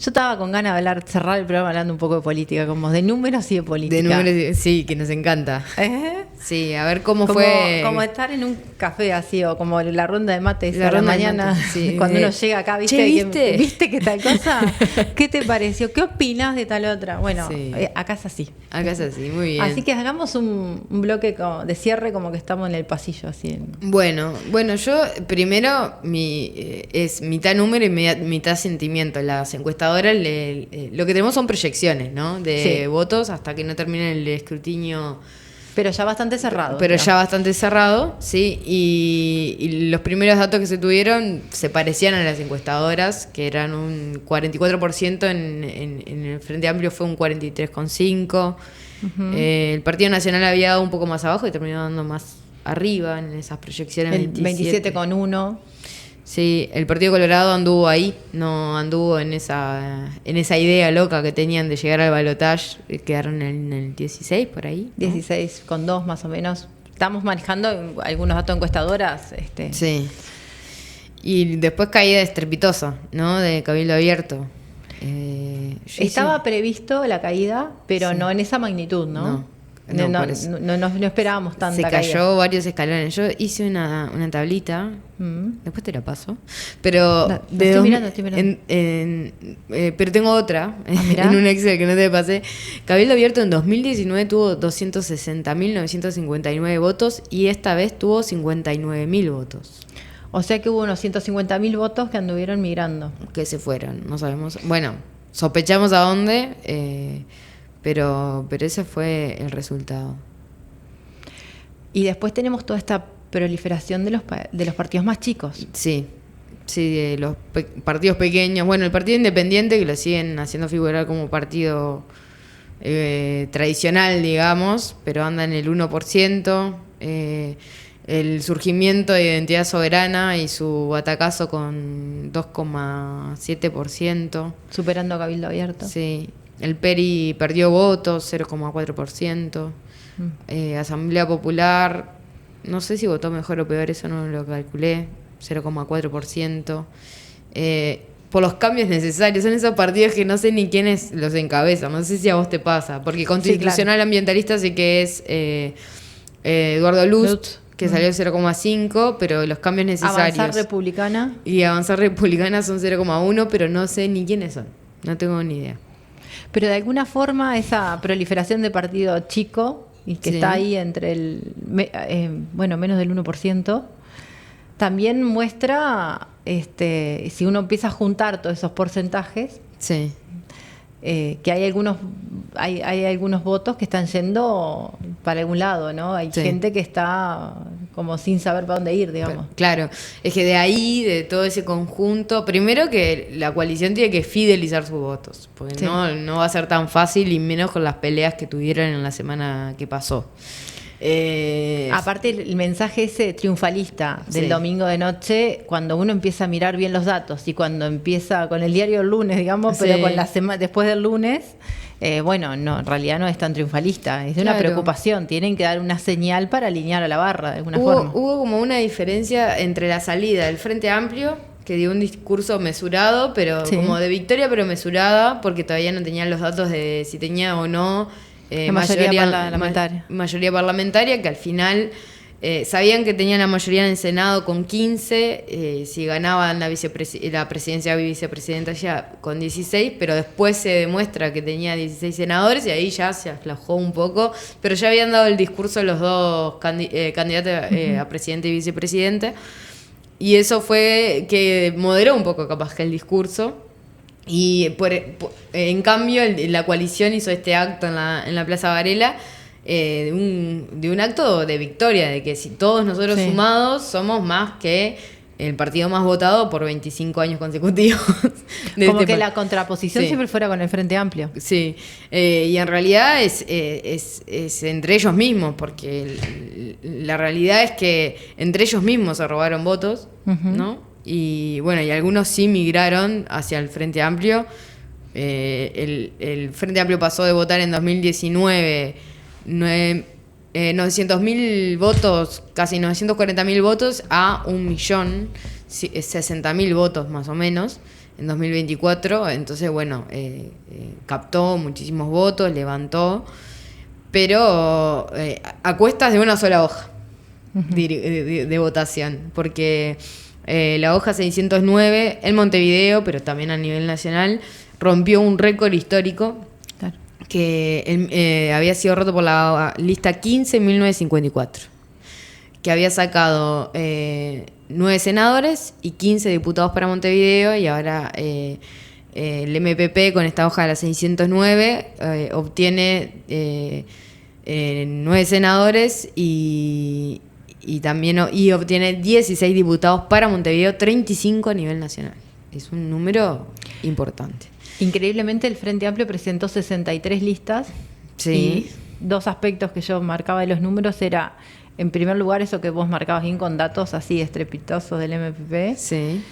Yo estaba con ganas de cerrar el programa hablando un poco de política, como de números y de política. De números, sí, que nos encanta. Sí, a ver cómo fue. Como estar en un café así, o como la ronda de mates a la mañana, sí. Cuando uno llega acá, ¿viste? ¿Viste que tal cosa? ¿Qué te pareció? ¿Qué opinás de tal otra? Bueno, sí. Acá es así. Acá es así, muy bien. Así que hagamos un bloque de cierre, como que estamos en el pasillo, así. Bueno, yo primero es mitad número y mitad sentimiento. Las encuestadoras lo que tenemos son proyecciones, ¿no? De votos hasta que no termine el escrutinio Pero ya bastante cerrado. Pero digamos. ya bastante cerrado, sí. Y los primeros datos que se tuvieron se parecían a las encuestadoras, que eran un 44%, en el Frente Amplio fue un 43,5%. El Partido Nacional había dado un poco más abajo y terminó dando más arriba en esas proyecciones. El 27,1%. Sí, el Partido Colorado anduvo ahí, no anduvo en esa idea loca que tenían de llegar al balotaje, quedaron en el 16 por ahí, ¿no? 16,2 más o menos. Estamos manejando algunos datos encuestadoras. Sí. Y después caída estrepitosa, ¿no? De Cabildo Abierto. Estaba previsto la caída, pero Sí. no en esa magnitud, ¿no? No, por eso. No esperábamos tanta Se cayó caída. varios escalones. Yo hice una tablita, después te la paso. No, Pero estoy mirando. pero tengo otra mirá. en un Excel que no te pasé. Cabildo Abierto en 2019 tuvo 260.959 votos y esta vez tuvo 59.000 votos. O sea que hubo unos 150.000 votos que anduvieron migrando. Que se fueron, no sabemos. Bueno, sospechamos a dónde, pero ese fue el resultado. Y después tenemos toda esta proliferación de los partidos más chicos. Sí, de los partidos pequeños. Bueno, el Partido Independiente, que lo siguen haciendo figurar como partido tradicional, digamos, pero anda en el 1%. El surgimiento de Identidad Soberana y su batacazo con 2,7%. Superando a Cabildo Abierto. Sí. El PERI perdió votos, 0,4%. Asamblea Popular, no sé si votó mejor o peor, eso no lo calculé, 0,4%. Por los cambios necesarios, son esos partidos que no sé ni quiénes los encabezan, no sé si a vos te pasa, porque Constitucional Ambientalista sí que es Eduardo Lutz, que salió 0,5, pero los cambios necesarios. Avanzar Republicana. Y Avanzar Republicana son 0,1, pero no sé ni quiénes son, no tengo ni idea. Pero de alguna forma esa proliferación de partido chico, y que Sí. está ahí entre menos del 1%, también muestra, si uno empieza a juntar todos esos porcentajes, Sí. que hay algunos votos que están yendo para algún lado, ¿no? Hay Sí. gente que está como sin saber para dónde ir, digamos. Claro, es que de ahí, de todo ese conjunto, primero que la coalición tiene que fidelizar sus votos, porque Sí. no va a ser tan fácil, y menos con las peleas que tuvieron en la semana que pasó. Aparte el mensaje ese triunfalista del Sí. domingo de noche, cuando uno empieza a mirar bien los datos y cuando empieza con el diario el lunes, digamos, Sí. pero con la semana después del lunes, no, en realidad no es tan triunfalista, es de una Claro. preocupación, tienen que dar una señal para alinear a la barra de alguna forma. Hubo como una diferencia entre la salida del Frente Amplio, que dio un discurso mesurado, pero Sí. como de victoria, pero mesurada, porque todavía no tenían los datos de si tenía o no mayoría parlamentaria. mayoría parlamentaria, que al final sabían que tenían la mayoría en el Senado con 15, si ganaban la presidencia y vicepresidenta ya con 16, pero después se demuestra que tenía 16 senadores y ahí ya se aflojó un poco, pero ya habían dado el discurso los dos candidatos a presidente y vicepresidente, y eso fue que moderó un poco capaz que el discurso. Y en cambio la coalición hizo este acto en la Plaza Varela, de un acto de victoria, de que si todos nosotros Sí. sumados somos más que el partido más votado por 25 años consecutivos. Como que la contraposición Sí. siempre fuera con el Frente Amplio. Sí, y en realidad es entre ellos mismos, porque la realidad es que entre ellos mismos se robaron votos, ¿no? Y bueno, y algunos sí migraron hacia el Frente Amplio. El Frente Amplio pasó de votar en 2019 900.000 votos, casi 940.000 votos, a 1.060.000 votos más o menos en 2024. Entonces, bueno, captó muchísimos votos, levantó, pero a cuestas de una sola hoja de votación, porque la hoja 609 en Montevideo, pero también a nivel nacional, rompió un récord histórico. Claro. Que había sido roto por la lista 15 en 1954, que había sacado 9 senadores y 15 diputados para Montevideo, y ahora el MPP con esta hoja de la 609 obtiene 9 senadores y también obtiene 16 diputados para Montevideo, 35 a nivel nacional. Es un número importante. Increíblemente el Frente Amplio presentó 63 listas. Sí. Y 2 aspectos que yo marcaba de los números era, en primer lugar, eso que vos marcabas bien con datos así estrepitosos del MPP. Sí.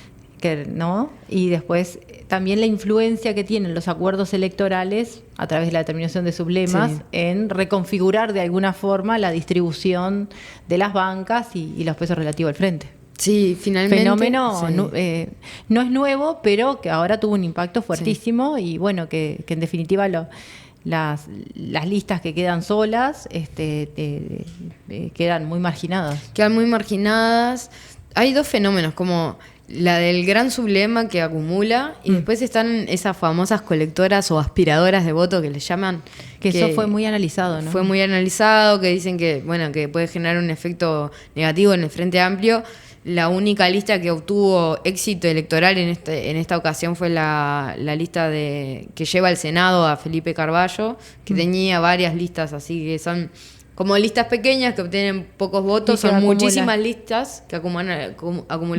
¿No? Y después también la influencia que tienen los acuerdos electorales a través de la determinación de sublemas en reconfigurar de alguna forma la distribución de las bancas y los pesos relativos al frente. Sí, finalmente. Fenómeno no es nuevo, pero que ahora tuvo un impacto fuertísimo y bueno, que en definitiva las listas que quedan solas quedan muy marginadas. Quedan muy marginadas. Hay 2 fenómenos, como la del gran sublema que acumula y después están esas famosas colectoras o aspiradoras de voto que le llaman. Que eso fue muy analizado, ¿no? Fue muy analizado, que dicen que puede generar un efecto negativo en el Frente Amplio. La única lista que obtuvo éxito electoral en esta ocasión fue la lista que lleva al Senado a Felipe Carballo, que tenía varias listas así que son como listas pequeñas que obtienen pocos votos, son muchísimas listas que acumulan en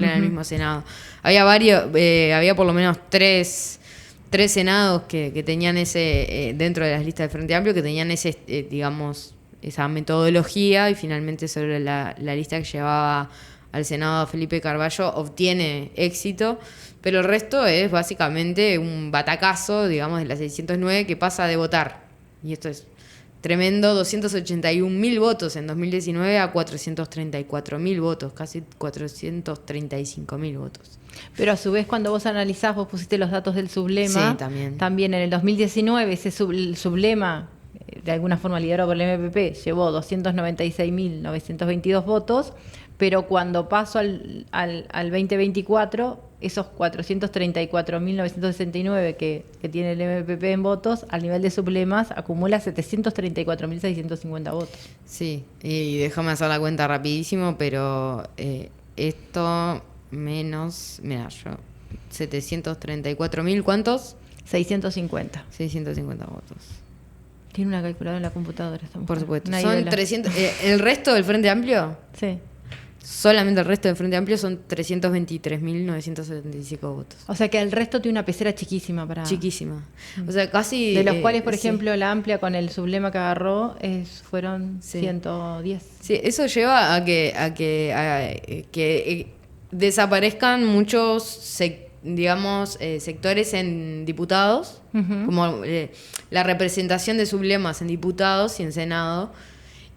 el mismo Senado. Había por lo menos tres senados que tenían dentro de las listas del Frente Amplio, que tenían esa metodología, y finalmente sobre la lista que llevaba al Senado Felipe Carballo obtiene éxito, pero el resto es básicamente un batacazo, digamos, de la 609 que pasa de votar. Y esto es tremendo, 281.000 votos en 2019 a 434.000 votos, casi 435.000 votos. Pero a su vez, cuando vos analizás, vos pusiste los datos del sublema. Sí, también en el 2019 ese sublema, de alguna forma liderado por el MPP, llevó 296.922 votos, pero cuando pasó al 2024, esos 434.969 que tiene el MPP en votos, al nivel de sublemas, acumula 734.650 votos. Sí, y déjame hacer la cuenta rapidísimo, pero esto menos, mira, yo, 734.000, ¿cuántos? 650. 650 votos. Tiene una calculadora en la computadora. Por supuesto. Son 300, ¿el resto del Frente Amplio? Sí. Solamente el resto del Frente Amplio son 323.975 votos. O sea que el resto tiene una pecera chiquísima para... Chiquísima. O sea, casi... De los cuales, por ejemplo, la amplia con el sublema que agarró fueron 110. Sí, eso lleva a que desaparezcan muchos sectores en diputados, como la representación de sublemas en diputados y en Senado.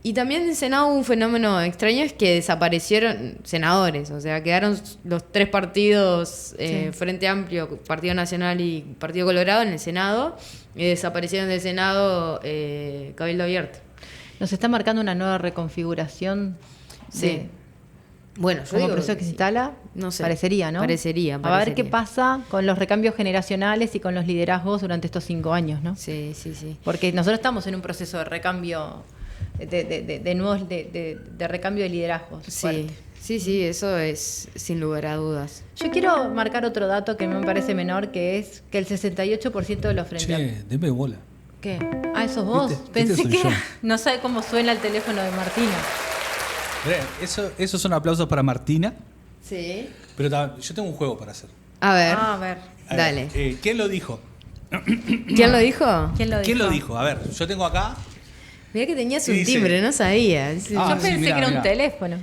Y también en Senado hubo un fenómeno extraño, es que desaparecieron senadores, o sea, quedaron los 3 partidos, Frente Amplio, Partido Nacional y Partido Colorado en el Senado, y desaparecieron del Senado Cabildo Abierto. Nos está marcando una nueva reconfiguración. Sí. Bueno, yo como digo, proceso que se instala, no sé, parecería, ¿no? Parecería. A ver qué pasa con los recambios generacionales y con los liderazgos durante estos 5 años, ¿no? Sí. Porque nosotros estamos en un proceso de recambio, de recambio de liderazgos. Sí, eso es sin lugar a dudas. Yo quiero marcar otro dato que me parece menor, que es que el 68% de los frente. Che, deme bola. ¿Qué? Ah, ¿sos vos? Pensé soy que yo. no sabe cómo suena el teléfono de Martina. Esos son aplausos para Martina. Sí. Pero yo tengo un juego para hacer. A ver. A ver. Dale. ¿Quién lo dijo? ¿Quién lo dijo? ¿Quién lo dijo? A ver, yo tengo acá. Mirá que tenías un Dice- timbre, no sabía. Yo Ah, sí, pensé mirá, que era mirá. un teléfono.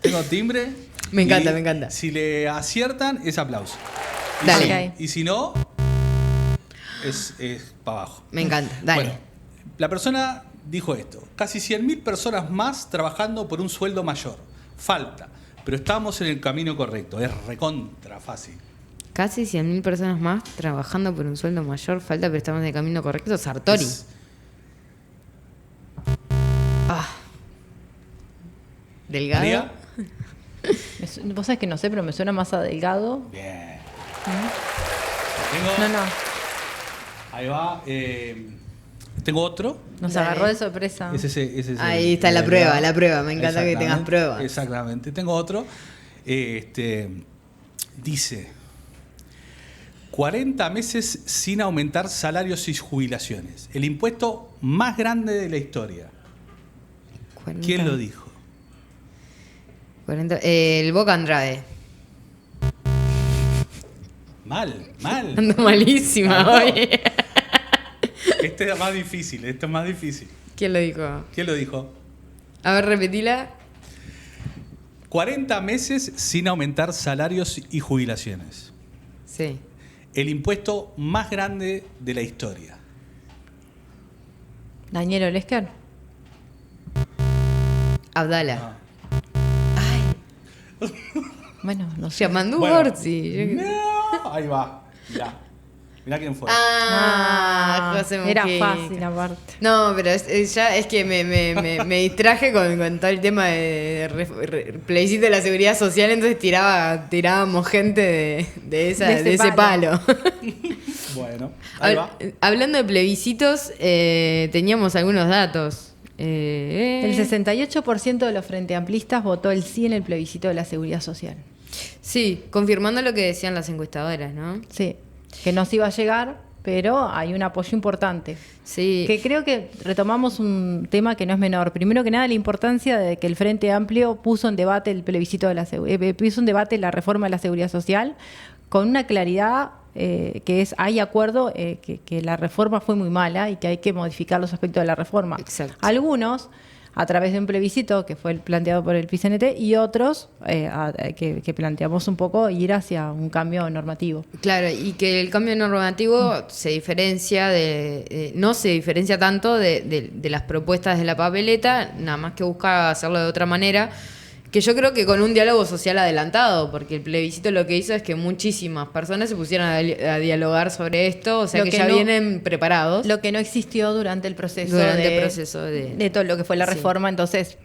Tengo timbre. Me encanta, y me encanta. Si le aciertan, es aplauso. Y Dale. si- Ok. Y si no, es para abajo. Me encanta, dale. Bueno, la persona dijo esto. Casi 100.000 personas más trabajando por un sueldo mayor. Falta, pero estamos en el camino correcto. Es recontra fácil. Casi 100.000 personas más trabajando por un sueldo mayor. Falta, pero estamos en el camino correcto. Sartori. Delgado. María. Vos sabés que no sé, pero me suena más a Delgado. Bien. No. Ahí va. Tengo otro. Nos Dale. agarró de sorpresa. Ese es Ahí el- está la el- prueba, la prueba. Me encanta que tengas Exactamente, pruebas. Exactamente. Tengo otro. Dice: 40 meses sin aumentar salarios y jubilaciones. El impuesto más grande de la historia. 40. ¿Quién lo dijo? 40, el Boca Andrade. Mal. Ando malísima No. hoy. Este es más difícil. ¿Quién lo dijo? ¿Quién lo dijo? A ver, repetila. 40 meses sin aumentar salarios y jubilaciones. Sí. El impuesto más grande de la historia. Daniel Olesker. Abdala. Ah. Bueno, no sé. Yamandú Bueno. Orsi. No, ahí va. Mirá quién fue. José Era Mujica. fácil aparte. No, pero ya es que me distraje con todo el tema de plebiscito de la seguridad social, entonces tirábamos gente de ese palo. Bueno, ahí va. Hablando de plebiscitos, teníamos algunos datos. El 68% de los frenteamplistas votó el sí en el plebiscito de la seguridad social. Sí, confirmando lo que decían las encuestadoras, ¿no? Sí, que nos iba a llegar, pero hay un apoyo importante. Sí. Que creo que retomamos un tema que no es menor. Primero que nada, la importancia de que el Frente Amplio puso en debate el plebiscito de puso en debate la reforma de la seguridad social con una claridad que hay acuerdo que la reforma fue muy mala y que hay que modificar los aspectos de la reforma. Exacto. Algunos a través de un plebiscito que fue planteado por el PCNT y otros que planteamos un poco ir hacia un cambio normativo. Claro, y que el cambio normativo se diferencia no se diferencia tanto de las propuestas de la papeleta, nada más que busca hacerlo de otra manera, que yo creo que con un diálogo social adelantado, porque el plebiscito lo que hizo es que muchísimas personas se pusieron a dialogar sobre esto, o sea Lo que que ya no- vienen preparados. Lo que no existió durante el proceso de de todo lo que fue la Sí. reforma. Entonces,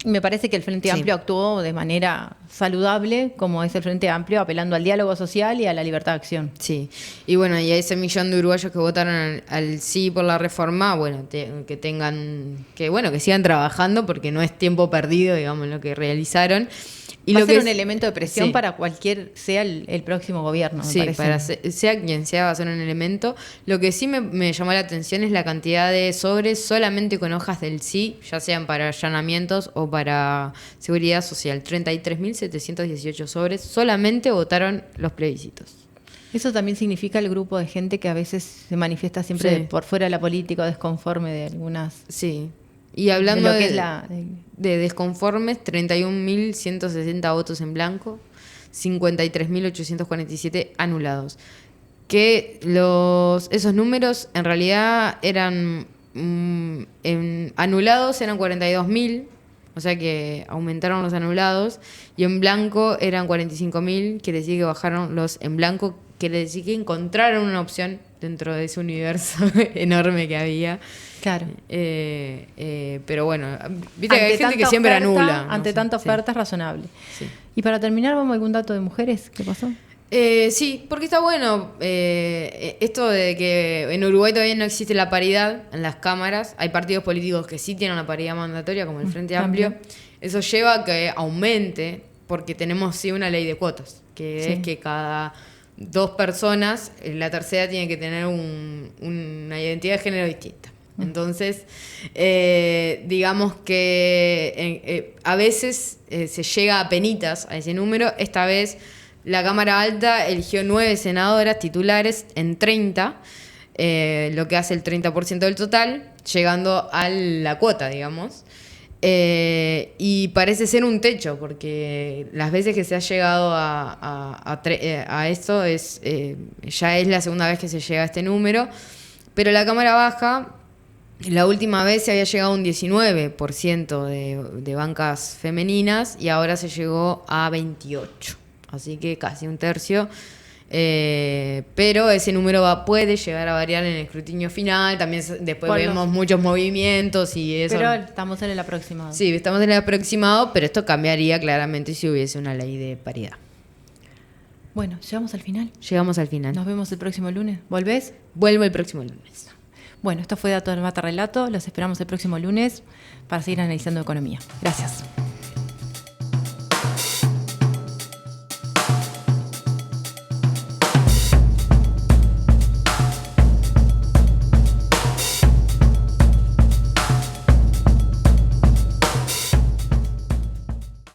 me parece que el Frente Sí. Amplio actuó de manera saludable, como es el Frente Amplio, apelando al diálogo social y a la libertad de acción. Sí, y bueno, y a ese millón de uruguayos que votaron al sí por la reforma, bueno, que sigan trabajando porque no es tiempo perdido, digamos, lo que realizaron. Y Va lo a ser que un elemento de presión sí. para sea el próximo gobierno, me Sí, parece. para sea quien sea, va a ser un elemento. Lo que sí me llamó la atención es la cantidad de sobres solamente con hojas del sí, ya sean para allanamientos o para seguridad social. 33.718 sobres solamente votaron los plebiscitos. Eso también significa el grupo de gente que a veces se manifiesta siempre Sí. por fuera de la política, desconforme de algunas... Sí. Y hablando de lo que de, es la... de desconformes, 31.160 votos en blanco, 53.847 anulados. Que esos números en realidad eran anulados eran 42.000, o sea que aumentaron los anulados, y en blanco eran 45.000, quiere decir que bajaron los en blanco, quiere decir que encontraron una opción dentro de ese universo enorme que había. Claro. Pero bueno, viste que hay gente que siempre anula. ¿no? Ante Sí, tanta sí. oferta es razonable. Sí. Y para terminar, ¿vamos a algún dato de mujeres? ¿Qué pasó? Sí, porque está bueno esto de que en Uruguay todavía no existe la paridad en las cámaras. Hay partidos políticos que sí tienen una paridad mandatoria, como el Frente Amplio. Eso lleva a que aumente, porque tenemos sí una ley de cuotas, que Sí. es que cada 2 personas, la tercera tiene que tener una identidad de género distinta. Entonces, digamos que a veces se llega a penitas a ese número. Esta vez la Cámara Alta eligió 9 senadoras titulares en 30, lo que hace el 30% del total, llegando a la cuota, digamos. Y parece ser un techo, porque las veces que se ha llegado a esto ya es la segunda vez que se llega a este número. Pero la Cámara Baja, la última vez se había llegado a un 19% de bancas femeninas y ahora se llegó a 28%. Así que casi un tercio. Pero ese número puede llegar a variar en el escrutinio final. También después vemos muchos movimientos y eso. Pero estamos en el aproximado. Sí, estamos en el aproximado, pero esto cambiaría claramente si hubiese una ley de paridad. Bueno, llegamos al final. Llegamos al final. Nos vemos el próximo lunes. ¿Volvés? Vuelvo el próximo lunes. Bueno, esto fue Dato del Mata Relato. Los esperamos el próximo lunes para seguir analizando economía. Gracias.